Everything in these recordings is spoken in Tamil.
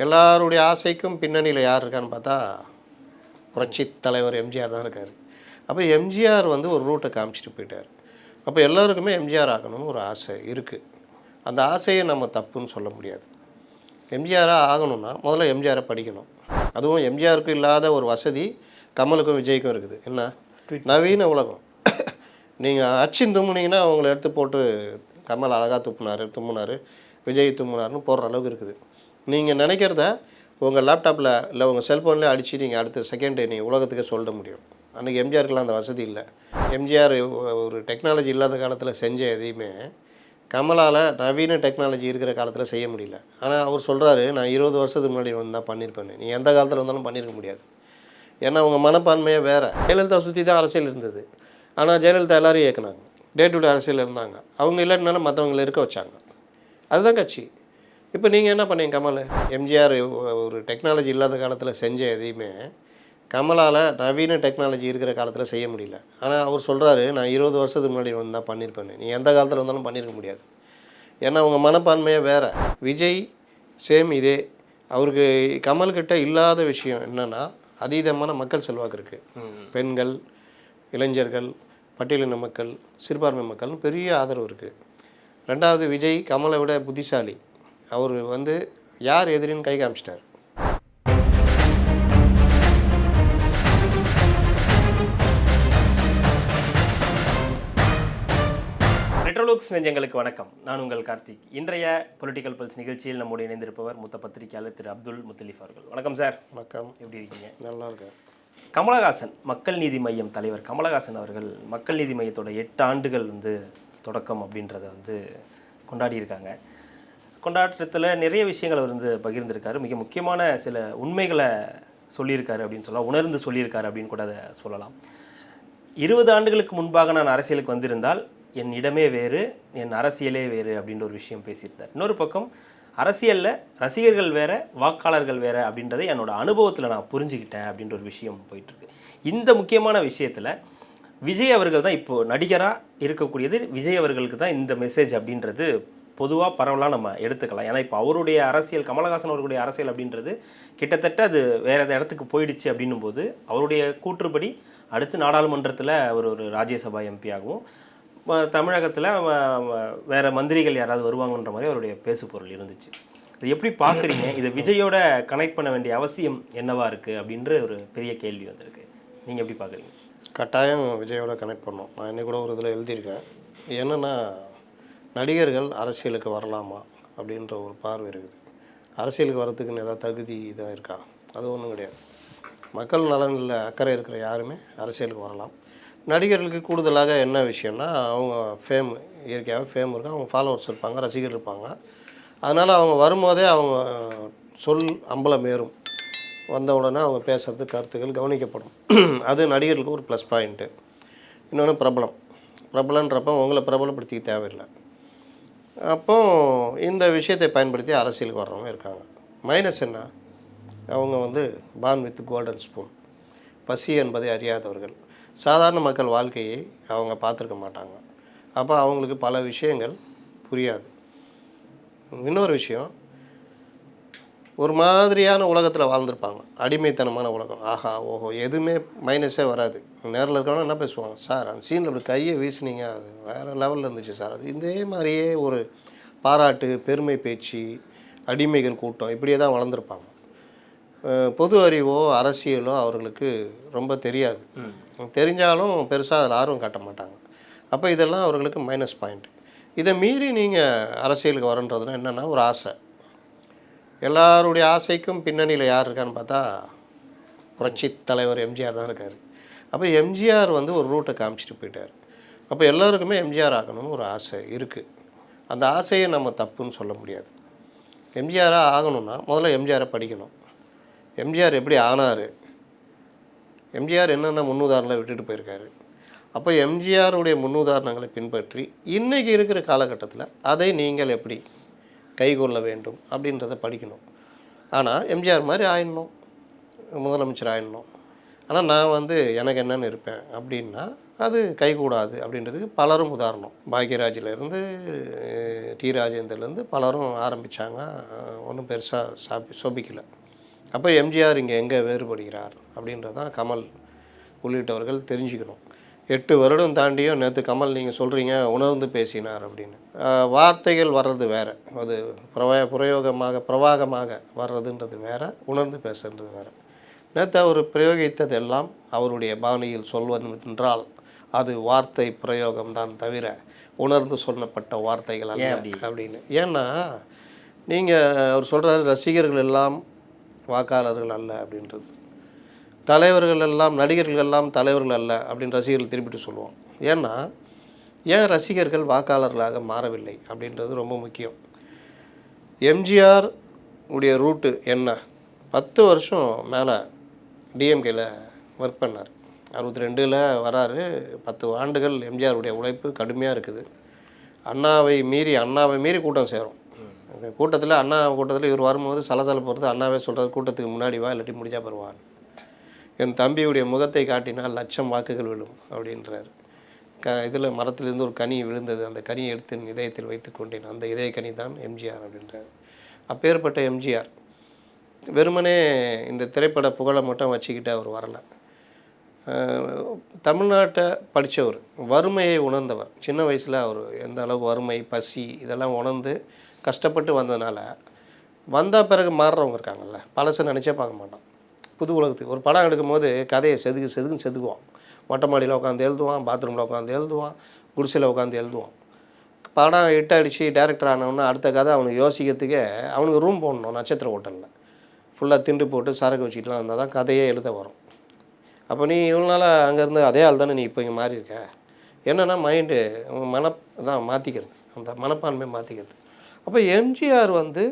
எல்லாருடைய ஆசைக்கும் பின்னணியில் யார் இருக்கான்னு பார்த்தா புரட்சி தலைவர் எம்ஜிஆர் தான் இருக்கார். அப்போ எம்ஜிஆர் வந்து ஒரு ரூட்டை காமிச்சிட்டு போயிட்டார். அப்போ எல்லாருக்குமே எம்ஜிஆர் ஆகணும்னு ஒரு ஆசை இருக்குது. அந்த ஆசையை நம்ம தப்புன்னு சொல்ல முடியாது. எம்ஜிஆராக ஆகணும்னா முதல்ல எம்ஜிஆரை படிக்கணும். அதுவும் எம்ஜிஆருக்கு இல்லாத ஒரு வசதி கமலுக்கும் விஜய்க்கும் இருக்குது. என்ன? நவீன உலகம். நீங்கள் அச்சின் தும்முனீங்கன்னா அவங்கள எடுத்து போட்டு கமல் அழகாக தும்முனார், விஜய் தும்முனார்னு போடுற அளவுக்கு இருக்குது. நீங்கள் நினைக்கிறத உங்கள் லேப்டாப்பில் இல்லை உங்கள் செல்ஃபோன்லேயே அடித்து நீங்கள் அடுத்த செகண்ட் நீங்கள் உலகத்துக்கே சொல்ல முடியும். அன்றைக்கி எம்ஜிஆருக்கெல்லாம் அந்த வசதி இல்லை. எம்ஜிஆர் ஒரு டெக்னாலஜி இல்லாத காலத்தில் செஞ்ச எதையுமே கமலால் நவீன டெக்னாலஜி இருக்கிற காலத்தில் செய்ய முடியல. ஆனால் அவர் சொல்கிறாரு, நான் 20 வருஷத்துக்கு முன்னாடி வந்து தான் பண்ணியிருப்பேன். நீ எந்த காலத்தில் வந்தாலும் பண்ணியிருக்க முடியாது. ஏன்னா அவங்க மனப்பான்மையே வேறு. ஜெயலலிதா சுற்றி தான் அரசியல் இருந்தது. ஆனால் ஜெயலலிதா எல்லோரும் இயக்குனாங்க, டே டு டே அரசியல் இருந்தாங்க. அவங்க இல்லைனாலும் மற்றவங்களை இருக்க வச்சாங்க. அதுதான் கட்சி. இப்போ நீங்கள் என்ன பண்ணீங்க? கமல் எம்ஜிஆர் ஒரு டெக்னாலஜி இல்லாத காலத்தில் செஞ்ச எதையுமே கமலால் நவீன டெக்னாலஜி இருக்கிற காலத்தில் செய்ய முடியல. ஆனால் அவர் சொல்கிறாரு, நான் 20 வருஷத்துக்கு முன்னாடி வந்து தான் பண்ணியிருப்பேன். நீ எந்த காலத்தில் வந்தாலும் பண்ணியிருக்க முடியாது. ஏன்னா அவங்க மனப்பான்மையே வேறு. விஜய் சேம் இதே. அவருக்கு கமல்கிட்ட இல்லாத விஷயம் என்னென்னா அதீதமான மக்கள் செல்வாக்கு இருக்குது. பெண்கள், இளைஞர்கள், பட்டியலின மக்கள், சிறுபான்மை மக்கள்னு பெரிய ஆதரவு இருக்குது. ரெண்டாவது, விஜய் கமலை விட புத்திசாலி. அவர் வந்து யார் எதிரின்னு கை காமிச்சிட்டார். மெட்ரோலுக்ஸ் நெஞ்சங்களுக்கு வணக்கம். நான் உங்கள் கார்த்திக். இன்றைய பொலிட்டிக்கல் பல்ஸ் நிகழ்ச்சியில் நம்முடைய இணைந்திருப்பவர் மூத்த பத்திரிகையாளர் திரு அப்துல் முத்தலீஃப் அவர்கள். வணக்கம் சார். வணக்கம். எப்படி இருக்கீங்க? நல்லா இருக்கேன். கமலஹாசன், மக்கள் நீதி மையம் தலைவர் கமலஹாசன் அவர்கள் மக்கள் நீதி மையத்தோட 8 ஆண்டுகள் வந்து தொடக்கம் அப்படின்றத வந்து கொண்டாடியிருக்காங்க. கொண்டாட்டத்தில் நிறைய விஷயங்கள் அவர் வந்து பகிர்ந்திருக்காரு. மிக முக்கியமான சில உண்மைகளை சொல்லியிருக்காரு அப்படின்னு சொல்லலாம், உணர்ந்து சொல்லியிருக்காரு அப்படின்னு கூட அதை சொல்லலாம். 20 ஆண்டுகளுக்கு முன்பாக நான் அரசியலுக்கு வந்திருந்தால் என் இடமே வேறு, என் அரசியலே வேறு அப்படின்ற ஒரு விஷயம் பேசியிருந்தார். இன்னொரு பக்கம் அரசியலில் ரசிகர்கள் வேறு, வாக்காளர்கள் வேறு அப்படின்றதை என்னோட அனுபவத்தில் நான் புரிஞ்சுக்கிட்டேன் அப்படின்ற ஒரு விஷயம் போயிட்டுருக்கு. இந்த முக்கியமான விஷயத்தில் விஜய் அவர்கள் தான் இப்போது நடிகராக இருக்கக்கூடியது. விஜய் அவர்களுக்கு தான் இந்த மெசேஜ் அப்படின்றது பொதுவாக பரவலாக நம்ம எடுத்துக்கலாம். ஏன்னா இப்போ அவருடைய அரசியல், கமலஹாசன் அவர்களுடைய அரசியல் அப்படின்றது கிட்டத்தட்ட அது வேறு இடத்துக்கு போயிடுச்சு அப்படின்னும் போது அவருடைய கூற்றுப்படி அடுத்து நாடாளுமன்றத்தில் அவர் ஒரு ராஜ்யசபா எம்பி ஆகவும், தமிழகத்தில் வேறு மந்திரிகள் யாராவது வருவாங்கன்ற மாதிரி அவருடைய பேசுபொருள் இருந்துச்சு. இதை எப்படி பார்க்குறீங்க? இதை விஜயோட கனெக்ட் பண்ண வேண்டிய அவசியம் என்னவா இருக்குது அப்படின்ற ஒரு பெரிய கேள்வி வந்திருக்கு. நீங்கள் எப்படி பார்க்குறீங்க? கட்டாயம் விஜயோட கனெக்ட் பண்ணோம். நான் இன்னைக்கு கூட ஒரு இதில் எழுதியிருக்கேன். என்னென்னா, நடிகர்கள் அரசியலுக்கு வரலாமா அப்படின்ற ஒரு பார்வை இருக்குது. அரசியலுக்கு வரத்துக்குன்னு ஏதாவது தகுதி இதாக இருக்கா? அது ஒன்றும் கிடையாது. மக்கள் நலனில் அக்கறை இருக்கிற யாருமே அரசியலுக்கு வரலாம். நடிகர்களுக்கு கூடுதலாக என்ன விஷயம்னா, அவங்க ஃபேம், இயற்கையாகவே ஃபேம் இருக்கும், அவங்க ஃபாலோவர்ஸ் இருப்பாங்க, ரசிகர் இருப்பாங்க. அதனால் அவங்க வரும்போதே அவங்க சொல் அம்பலம் ஏறும். வந்த உடனே அவங்க பேசுகிறது, கருத்துக்கள் கவனிக்கப்படும். அது நடிகர்களுக்கு ஒரு ப்ளஸ் பாயிண்ட்டு. இன்னொன்று பிரபலன்றப்போ உங்களை பிரபலப்படுத்திக்க தேவையில்லை. அப்போ இந்த விஷயத்தை பயன்படுத்தி அரசியலுக்கு வர்றவங்க இருக்காங்க. மைனஸ் என்ன? அவங்க வந்து பார்ன் வித் கோல்டன் ஸ்பூன், பசி என்பதை அறியாதவர்கள். சாதாரண மக்கள் வாழ்க்கையை அவங்க பார்த்துருக்க மாட்டாங்க. அப்போ அவங்களுக்கு பல விஷயங்கள் புரியாது. இன்னொரு விஷயம், ஒரு மாதிரியான உலகத்தில் வாழ்ந்துருப்பாங்க, அடிமைத்தனமான உலகம். ஆஹா ஓஹோ, எதுவுமே மைனஸே வராது. நேரில் இருக்கிறவங்க என்ன பேசுவாங்க? சார் அந்த சீனில் அப்படி கையை வீசுனீங்க, அது வேறு லெவலில் இருந்துச்சு சார். அது இதே மாதிரியே ஒரு பாராட்டு, பெருமை பேச்சு, அடிமைகள் கூட்டம், இப்படியே தான் வளர்ந்துருப்பாங்க. பொது அறிவோ அரசியலோ அவர்களுக்கு ரொம்ப தெரியாது. தெரிஞ்சாலும் பெருசாக அதில் ஆர்வம் காட்ட மாட்டாங்க. அப்போ இதெல்லாம் அவர்களுக்கு மைனஸ் பாயிண்ட். இதை மீறி நீங்கள் அரசியலுக்கு வரன்றதுனா என்னென்னா, ஒரு ஆசை. எல்லாருடைய ஆசைக்கும் பின்னணியில் யார் இருக்கான்னு பார்த்தா புரட்சி தலைவர் எம்ஜிஆர் தான் இருக்கார். அப்போ எம்ஜிஆர் வந்து ஒரு ரூட்டை காமிச்சிட்டு போயிட்டார். அப்போ எல்லாருக்குமே எம்ஜிஆர் ஆகணும்னு ஒரு ஆசை இருக்குது. அந்த ஆசையை நம்ம தப்புன்னு சொல்ல முடியாது. எம்ஜிஆராக ஆகணும்னா முதல்ல எம்ஜிஆரை படிக்கணும். எம்ஜிஆர் எப்படி ஆனார், எம்ஜிஆர் என்னென்ன முன்னுதாரணங்களை விட்டுட்டு போயிருக்காரு. அப்போ எம்ஜிஆருடைய முன்னுதாரணங்களை பின்பற்றி இன்றைக்கி இருக்கிற காலகட்டத்தில் அதை நீங்கள் எப்படி கைகொள்ள வேண்டும் அப்படின்றத படிக்கணும். ஆனால் எம்ஜிஆர் மாதிரி ஆயிடணும், முதலமைச்சர் ஆயிடணும், ஆனால் நான் வந்து எனக்கு என்னென்னு இருப்பேன் அப்படின்னா அது கைகூடாது அப்படின்றதுக்கு பலரும் உதாரணம். பாக்யராஜிலேருந்து டி ராஜேந்தர்லேருந்து பலரும் ஆரம்பித்தாங்க. ஒன்றும் பெருசாக சோபிக்கலை. அப்போ எம்ஜிஆர் இங்கே எங்கே வேறுபடுகிறார் அப்படின்றதான் கமல் உள்ளிட்டவர்கள் தெரிஞ்சுக்கணும். 8 வருடம் தாண்டியும் நேற்று கமல் நீங்கள் சொல்கிறீங்க உணர்ந்து பேசினார் அப்படின்னு. வார்த்தைகள் வர்றது வேறு, அது பிரவாகமாக வர்றதுன்றது வேறு, உணர்ந்து பேசுறது வேறு. நேற்று அவர் பிரயோகித்ததெல்லாம் அவருடைய பாணியில் சொல்வதென்றால் அது வார்த்தை பிரயோகம்தான் தவிர உணர்ந்து சொல்லப்பட்ட வார்த்தைகள் அல்ல அப்படின்னு. ஏன்னா நீங்கள் அவர் சொல்கிறாரு ரசிகர்கள் எல்லாம் வாக்காளர்கள் அல்ல அப்படின்றது, தலைவர்கள் எல்லாம் நடிகர்கள் எல்லாம் தலைவர்கள் அல்ல அப்படின்னு ரசிகர்கள் திருப்பிட்டு சொல்லுவோம். ஏன்னா ஏன் ரசிகர்கள் வாக்காளர்களாக மாறவில்லை அப்படின்றது ரொம்ப முக்கியம். எம்ஜிஆர் உடைய ரூட்டு என்ன? 10 வருஷம் மேலே டிஎம்கேல ஒர்க் பண்ணார். 62ல் வராரு. 10 ஆண்டுகள் எம்ஜிஆருடைய உழைப்பு கடுமையாக இருக்குது. அண்ணாவை மீறி கூட்டம் சேரும். கூட்டத்தில் இவர் வரும்போது சலசலப்பு வருது. அண்ணாவே சொல்கிறது கூட்டத்துக்கு முன்னாடி வா, இல்லாட்டி முடிஞ்சா பருவான். என் தம்பியுடைய முகத்தை காட்டினால் 1,00,000 வாக்குகள் விழும் அப்படின்றார். இதில் மரத்திலிருந்து ஒரு கனி விழுந்தது, அந்த கனியை எடுத்து என் இதயத்தில் வைத்து கொண்டேன், அந்த இதய கனி தான் எம்ஜிஆர் அப்படின்றார். அப்பேற்பட்ட எம்ஜிஆர் வெறுமனே இந்த திரைப்பட புகழை மட்டும் வச்சுக்கிட்டு அவர் வரலை. தமிழ்நாட்டை படித்தவர், வறுமையை உணர்ந்தவர். சின்ன வயசில் அவர் எந்த அளவுக்கு வறுமை, பசி இதெல்லாம் உணர்ந்து கஷ்டப்பட்டு வந்ததுனால வந்த பிறகு மாறுறவங்க இருக்காங்கல்ல, பழசை நினச்சே பார்க்க மாட்டான். புது உலகத்துக்கு ஒரு படம் எடுக்கும் போது கதையை செதுக்குவான். மொட்டை மாடியில் உட்காந்து எழுதுவான், பாத்ரூமில் உட்காந்து எழுதுவான், குடிசையில் உட்காந்து எழுதுவான். படம் ஹிட் அடித்து டேரக்டர் ஆனவொன்னே அடுத்த கதை அவனுக்கு யோசிக்கிறதுக்கே அவனுக்கு ரூம் போடணும். நட்சத்திர ஹோட்டலில் ஃபுல்லாக திண்டு போட்டு சரக்கு வச்சுட்டுலாம் இருந்தால் தான் கதையே எழுத வரும். அப்போ நீ இவ்வளோ நாளாக அங்கேருந்து அதே ஆள் தானே நீ இப்போ இங்கே மாறி இருக்க. என்னென்னா மைண்டு மாற்றிக்கிறது, அந்த மனப்பான்மையை மாற்றிக்கிறது. அப்போ எம்ஜிஆர் வந்து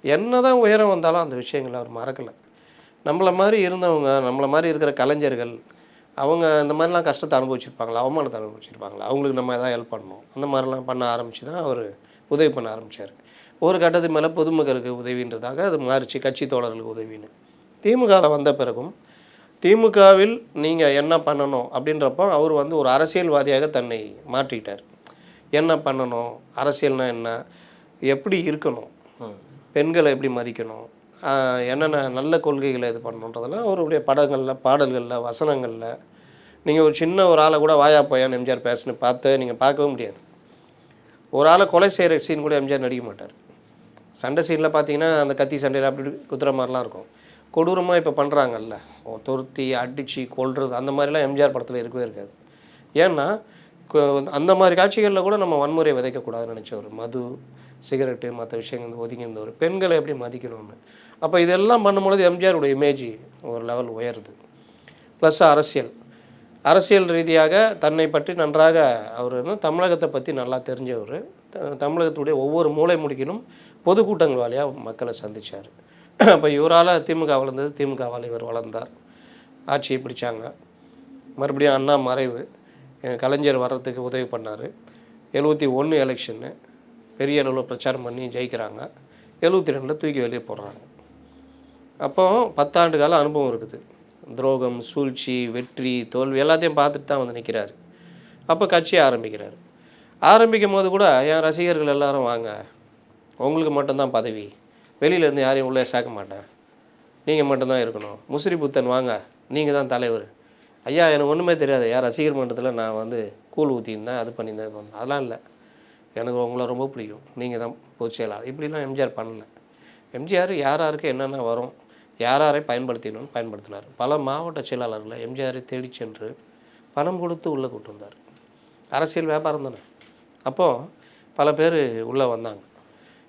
என்ன தான் உயரம் வந்தாலும் அந்த விஷயங்களை அவர் மறக்கலை. நம்மளை மாதிரி இருந்தவங்க, நம்மளை மாதிரி இருக்கிற கலைஞர்கள், அவங்க இந்த மாதிரிலாம் கஷ்டத்தை அனுபவிச்சிருப்பாங்களா, அவமானத்தை அனுபவிச்சிருப்பாங்களா, அவங்களுக்கு நம்ம எதாவது ஹெல்ப் பண்ணணும். அந்த மாதிரிலாம் பண்ண ஆரம்பித்து தான் அவர் உதவி பண்ண ஆரம்பித்தார். ஒரு கட்டத்துக்கு மேலே பொதுமக்களுக்கு உதவின்றதாக அது மாறிச்சு, கட்சி தோழர்களுக்கு உதவின்னு. திமுகவில் வந்த பிறகும் திமுகவில் நீங்கள் என்ன பண்ணணும் அப்படின்றப்போ அவர் வந்து ஒரு அரசியல்வாதியாக தன்னை மாற்றிக்கிட்டார். என்ன பண்ணணும், அரசியல்னால் என்ன, எப்படி இருக்கணும், பெண்களை எப்படி மதிக்கணும், என்னென்ன நல்ல கொள்கைகளை இது பண்ணணுன்றதெல்லாம் அவருடைய படங்களில், பாடல்களில், வசனங்களில். நீங்கள் ஒரு சின்ன ஒரு ஆளை கூட வாயா போயான்னு எம்ஜிஆர் பேசுன்னு நீங்கள் பார்க்கவே முடியாது. ஒரு ஆளை கொலை செய்கிற சீன் கூட எம்ஜிஆர் நடிக்க மாட்டார். சண்டை சீனில் பார்த்தீங்கன்னா அந்த கத்தி சண்டையில் அப்படி குத்துற மாதிரிலாம் இருக்கும். கொடூரமாக இப்போ பண்ணுறாங்கல்ல, துருத்தி அடித்து கொல்றது, அந்த மாதிரிலாம் எம்ஜிஆர் படத்தில் இருக்கவே இருக்காது. ஏன்னா அந்த மாதிரி காட்சிகளில் கூட நம்ம வன்முறையை விதைக்கக்கூடாதுன்னு நினச்சவர். மது, சிகரெட்டு, மற்ற விஷயங்கள் ஒதுங்கி இருந்தவர். பெண்களை எப்படி மதிக்கணும்னு. அப்போ இதெல்லாம் பண்ணும்பொழுது எம்ஜிஆருடைய இமேஜ் ஒரு லெவல் உயருது. ப்ளஸ் அரசியல் ரீதியாக தன்னை பற்றி நன்றாக அவர் தமிழகத்தை பற்றி நல்லா தெரிஞ்சவர். தமிழகத்துடைய ஒவ்வொரு மூலை முடுக்கிலும் பொதுக்கூட்டங்கள் வழியாக மக்களை சந்தித்தார். அப்போ இவரால் திமுக வளர்ந்தது, திமுகவால் இவர் வளர்ந்தார், ஆட்சியை பிடிச்சாங்க. மறுபடியும் அண்ணா மறைவு, கலைஞர் வர்றதுக்கு உதவி பண்ணார். 71 எலெக்ஷன்னு பெரிய அளவில் பிரச்சாரம் பண்ணி ஜெயிக்கிறாங்க. 72 தூக்கி வெளியே போடுறாங்க. அப்போ 10 ஆண்டு கால அனுபவம் இருக்குது. துரோகம், சூழ்ச்சி, வெற்றி, தோல்வி எல்லாத்தையும் பார்த்துட்டு தான் வந்து நிற்கிறார். அப்போ கட்சியை ஆரம்பிக்கும் போது கூட என் ரசிகர்கள் எல்லாரும் வாங்க, உங்களுக்கு மட்டும்தான் பதவி, வெளியிலேருந்து யாரையும் உள்ளே சேர்க்க மாட்டேன், நீங்கள் மட்டும்தான் இருக்கணும், முசிறி புத்தன் வாங்க, நீங்கள் தான் தலைவர். ஐயா எனக்கு ஒன்றுமே தெரியாது, யார் ரசிகர் மன்றத்தில் நான் வந்து கூழ் ஊற்றியிருந்தேன், அது பண்ணியிருந்தேன், அதெல்லாம் இல்லை, எனக்கு உங்களை ரொம்ப பிடிக்கும், நீங்கள் தான் பொதுச் செயலாளர். இப்படிலாம் எம்ஜிஆர் பண்ணல. எம்ஜிஆர் யாருக்கு என்னென்ன வரும், யாரை பயன்படுத்தினோன்னு பயன்படுத்தினார். பல மாவட்ட செயலாளர்களை எம்ஜிஆரை தேடி சென்று பணம் கொடுத்து உள்ளே கூட்டு வந்தார். அரசியல் வியாபாரம் தானே. அப்போது பல பேர் உள்ளே வந்தாங்க.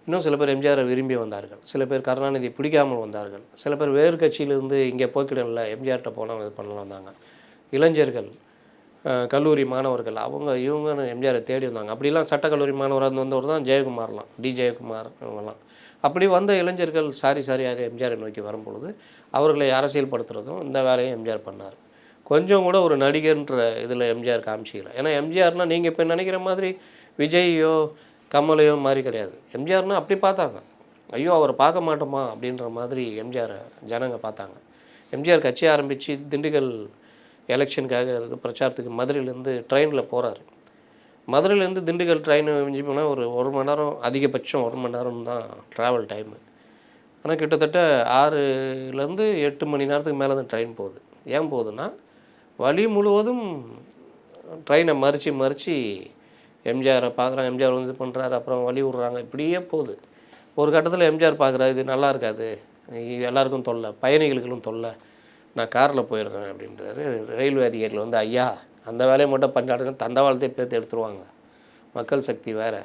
இன்னும் சில பேர் எம்ஜிஆரை விரும்பி வந்தார்கள், சில பேர் கருணாநிதி பிடிக்காமல் வந்தார்கள், சில பேர் வேறு கட்சியிலிருந்து இங்கே போய்க்கிடல எம்ஜிஆர்கிட்ட போனால் இது பண்ணலாம் வந்தாங்க. இளைஞர்கள், கல்லூரி மாணவர்கள், இவங்க எம்ஜிஆரை தேடி வந்தாங்க. அப்படிலாம் சட்டக்கல்லூரி மாணவராக வந்தவர் தான் ஜெயக்குமார்லாம், ஜெயக்குமார் இவங்கெல்லாம். அப்படி வந்த இளைஞர்கள் சாரியாக எம்ஜிஆரை நோக்கி வரும்பொழுது அவர்களை அரசியல்படுத்துகிறதும் இந்த வேலையை எம்ஜிஆர் பண்ணார். கொஞ்சம் கூட ஒரு நடிகர்ன்ற இதில் எம்ஜிஆர் காமிச்சிக்கல. ஏன்னா எம்ஜிஆர்னால் நீங்கள் இப்போ நினைக்கிற மாதிரி விஜய்யோ கமலையோ மாதிரி கிடையாது. எம்ஜிஆர்னால் அப்படி பார்த்தாங்க, ஐயோ அவரை பார்க்க மாட்டோமா அப்படின்ற மாதிரி எம்ஜிஆரை ஜனங்க பார்த்தாங்க. எம்ஜிஆர் கட்சி ஆரம்பித்து திண்டுக்கல் எலெக்ஷனுக்காக அதுக்கு பிரச்சாரத்துக்கு மதுரையிலேருந்து ட்ரெயினில் போகிறாரு. மதுரையிலேருந்து திண்டுக்கல் ட்ரெயின் மிஞ்சி போனால் ஒரு மணி நேரம், அதிகபட்சம் 1 மணி நேரம் தான் ட்ராவல் டைமு. ஆனால் கிட்டத்தட்ட 6லேருந்து 8 மணி நேரத்துக்கு மேலே தான் ட்ரெயின் போகுது. ஏன் போகுதுன்னா, வழி முழுவதும் ட்ரெயினை மறித்து எம்ஜிஆரை பார்க்குறாங்க, எம்ஜிஆர் வந்து இது பண்ணுறாரு, அப்புறம் வழி விட்றாங்க, இப்படியே போகுது. ஒரு கட்டத்தில் எம்ஜிஆர் பார்க்குறாரு, இது நல்லா இருக்காது, எல்லாருக்கும் தொல்லை, பயணிகளுக்கும் தொல்லை, நான் காரில் போயிடுறேன் அப்படின்றாரு. ரயில்வே அதிகாரிகள் வந்து, ஐயா அந்த வேலையை மட்டும் பண்ணாடுங்க, தண்டவாளத்தை பேர்த்து எடுத்துருவாங்க, மக்கள் சக்தி வேறு,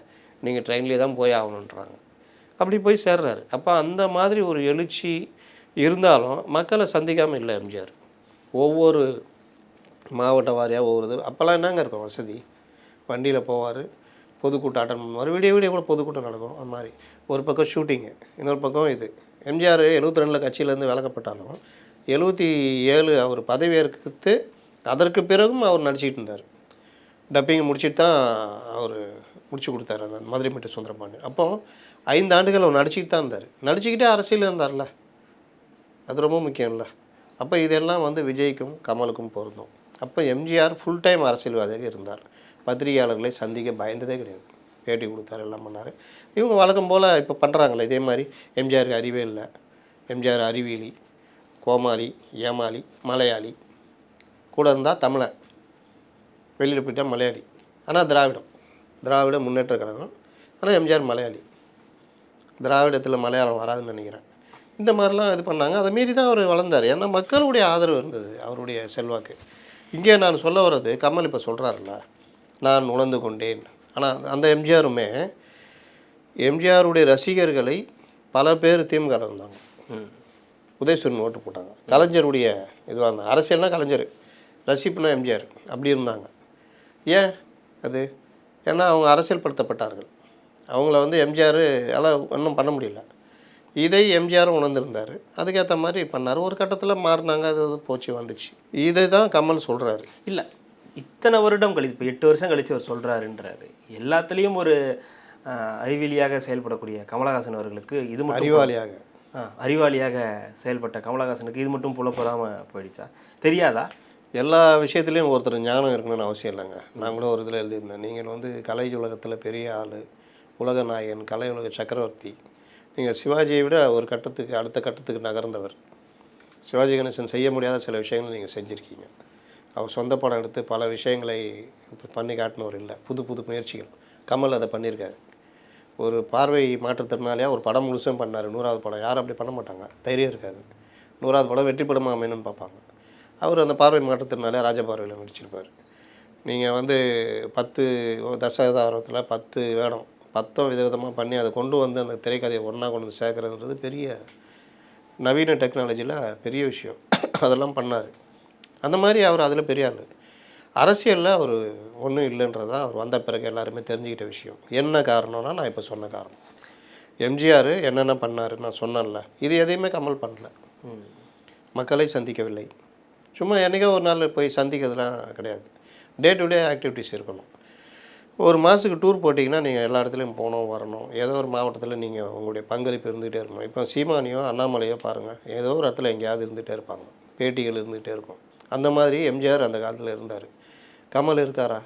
நீங்கள் ட்ரெயின்லேயே தான் போய் ஆகணுன்றாங்க. அப்படி போய் சேர்றாரு. அப்போ அந்த மாதிரி ஒரு எழுச்சி இருந்தாலும் மக்களை சந்திக்காமல் இல்லை எம்ஜிஆர். ஒவ்வொரு மாவட்ட வாரியாக ஒவ்வொரு இது. அப்போல்லாம் என்னங்க இருக்கும் வசதி, வண்டியில் போவார், பொதுக்கூட்டம் அட்டன் பண்ணுவார், விடிய கூட பொதுக்கூட்டம் நடக்கும். அந்த மாதிரி ஒரு பக்கம் ஷூட்டிங்கு, இன்னொரு பக்கம் இது. எம்ஜிஆர் 72 கட்சியிலேருந்து விலக்கப்பட்டாலும் 77 அவர் பதவியேற்கிறது அதற்கு பிறகும் அவர் நடிச்சிக்கிட்டு இருந்தார். டப்பிங் முடிச்சுட்டு தான் அவர் முடிச்சு கொடுத்தாரு அந்த மதுரை மீட்டு சுந்தரபாண்டியன். அப்போ 5 ஆண்டுகள் அவர் நடிச்சிக்கிட்டு தான் இருந்தார். நடிச்சுக்கிட்டே அரசியல் இருந்தார்ல, அது ரொம்ப முக்கியம் இல்லை. அப்போ இதெல்லாம் வந்து விஜய்க்கும் கமலுக்கும் பொருந்தும். அப்போ எம்ஜிஆர் ஃபுல் டைம் அரசியல்வாதியாக இருந்தார். பத்திரிகையாளர்களை சந்திக்க பயந்ததே கிடையாது, பேட்டி கொடுத்தாரு, எல்லாம் பண்ணார். இவங்க வழக்கம் போல் இப்போ பண்ணுறாங்களே இதே மாதிரி. எம்ஜிஆருக்கு அறிவே இல்லை, எம்ஜிஆர் அறிவியலி, கோமாளி, ஏமாளி, மலையாளி, கூட இருந்தால் தமிழன், வெளியில் போயிட்டால் மலையாளி, ஆனால் திராவிட முன்னேற்ற கழகம், ஆனால் எம்ஜிஆர் மலையாளி, திராவிடத்தில் மலையாளம் வராதுன்னு நினைக்கிறேன். இந்த மாதிரிலாம் இது பண்ணாங்க. அதை மீறி தான் அவர் வளர்ந்தார். ஏன்னா மக்களுடைய ஆதரவு இருந்தது, அவருடைய செல்வாக்கு. இங்கே நான் சொல்ல வர்றது, கமல் இப்போ சொல்கிறாருல்ல, நான் உணர்ந்து கொண்டேன். ஆனால் அந்த எம்ஜிஆருமே, எம்ஜிஆருடைய ரசிகர்களை பல பேர் திமுக இருந்தாங்க, உதயசூரன் ஓட்டு போட்டாங்க. கலைஞருடைய இதுவாக இருந்தாங்க. அரசியல்னால் கலைஞர், ரசிப்புனா எம்ஜிஆர், அப்படி இருந்தாங்க. ஏன் அது? ஏன்னா அவங்க அரசியல்படுத்தப்பட்டார்கள். அவங்கள வந்து எம்ஜிஆர் எல்லாம் ஒன்றும் பண்ண முடியல. இதை எம்ஜிஆரும் உணர்ந்திருந்தார், அதுக்கேற்ற மாதிரி பண்ணார். ஒரு கட்டத்தில் மாறினாங்க, அது போச்சு வந்துச்சு. இதை தான் கமல் சொல்கிறாரு. இல்லை, இத்தனை வருடம் கழித்து, இப்போ 8 வருஷம் கழித்து அவர் சொல்கிறாருன்றாரு. எல்லாத்துலேயும் ஒரு அறிவியலியாக செயல்படக்கூடிய கமலஹாசன் அவர்களுக்கு இது மட்டும் அறிவாளியாக செயல்பட்ட கமலஹாசனுக்கு இது மட்டும் புலப்படாமல் போயிடுச்சா? தெரியாதா? எல்லா விஷயத்துலேயும் ஒருத்தர் ஞானம் இருக்கணும்னு அவசியம் இல்லைங்க. நான் கூட ஒரு இதில் எழுதியிருந்தேன், நீங்கள் வந்து கலை உலகத்தில் பெரிய ஆள், உலக நாயகன், கலை உலக சக்கரவர்த்தி, நீங்கள் சிவாஜியை விட ஒரு கட்டத்துக்கு அடுத்த கட்டத்துக்கு நகர்ந்தவர். சிவாஜி கணேசன் செய்ய முடியாத சில விஷயங்கள் நீங்கள் செஞ்சுருக்கீங்க. அவர் சொந்த படம் எடுத்து பல விஷயங்களை பண்ணி காட்டினவர் இல்லை, புது புது முயற்சிகள். கமல் அதை பண்ணியிருக்காரு. ஒரு பார்வை மாற்றுத்திறனாலியாக ஒரு படம் முழுசும் பண்ணார். 100வது படம் யாரும் அப்படி பண்ண மாட்டாங்க, தைரியம் இருக்காது. 100வது படம் வெற்றி படமாக அமையணும்னு பார்ப்பாங்க. அவர் அந்த பார்வை மாற்றுத்திறனாலியாக ராஜபார்வையில் நடிச்சிருப்பார். நீங்கள் வந்து 10 தசாவதாரத்தில் 10 வேடம் 10 விதவிதமாக பண்ணி அதை கொண்டு வந்து அந்த திரைக்கதையை ஒன்றா கொண்டு வந்து சேர்க்குறதுன்றது பெரிய நவீன டெக்னாலஜியில் பெரிய விஷயம். அதெல்லாம் பண்ணார். அந்த மாதிரி அவர் அதில் பெரிய ஆள். அரசியலில் அவர் ஒன்றும் இல்லைன்றது தான் அவர் வந்த பிறகு எல்லாருமே தெரிஞ்சுக்கிட்ட விஷயம். என்ன காரணம்னா, நான் இப்போ சொன்ன காரணம். எம்ஜிஆர் என்னென்ன பண்ணார் நான் சொன்னேன்ல, இது எதையுமே கமல் பண்ணல. மக்களை சந்திக்கவில்லை. சும்மா என்றைக்கோ ஒரு நாள் போய் சந்திக்கிறதுலாம் கிடையாது. டே டு டே ஆக்டிவிட்டீஸ் இருக்கணும். ஒரு மாதத்துக்கு டூர் போட்டிங்கன்னா நீங்கள் எல்லா இடத்துலையும் போகணும் வரணும். ஏதோ ஒரு மாவட்டத்தில் நீங்கள் உங்களுடைய பங்களிப்பு இருந்துகிட்டே இருக்கணும். இப்போ சீமானியோ அண்ணாமலையோ பாருங்கள், ஏதோ ஒரு இடத்துல எங்கேயாவது இருந்துகிட்டே இருப்பாங்க, பேட்டிகள் இருந்துகிட்டே இருக்கும். அந்த மாதிரி எம்ஜிஆர் அந்த காலத்தில் இருந்தார். கமல் இருக்காரா?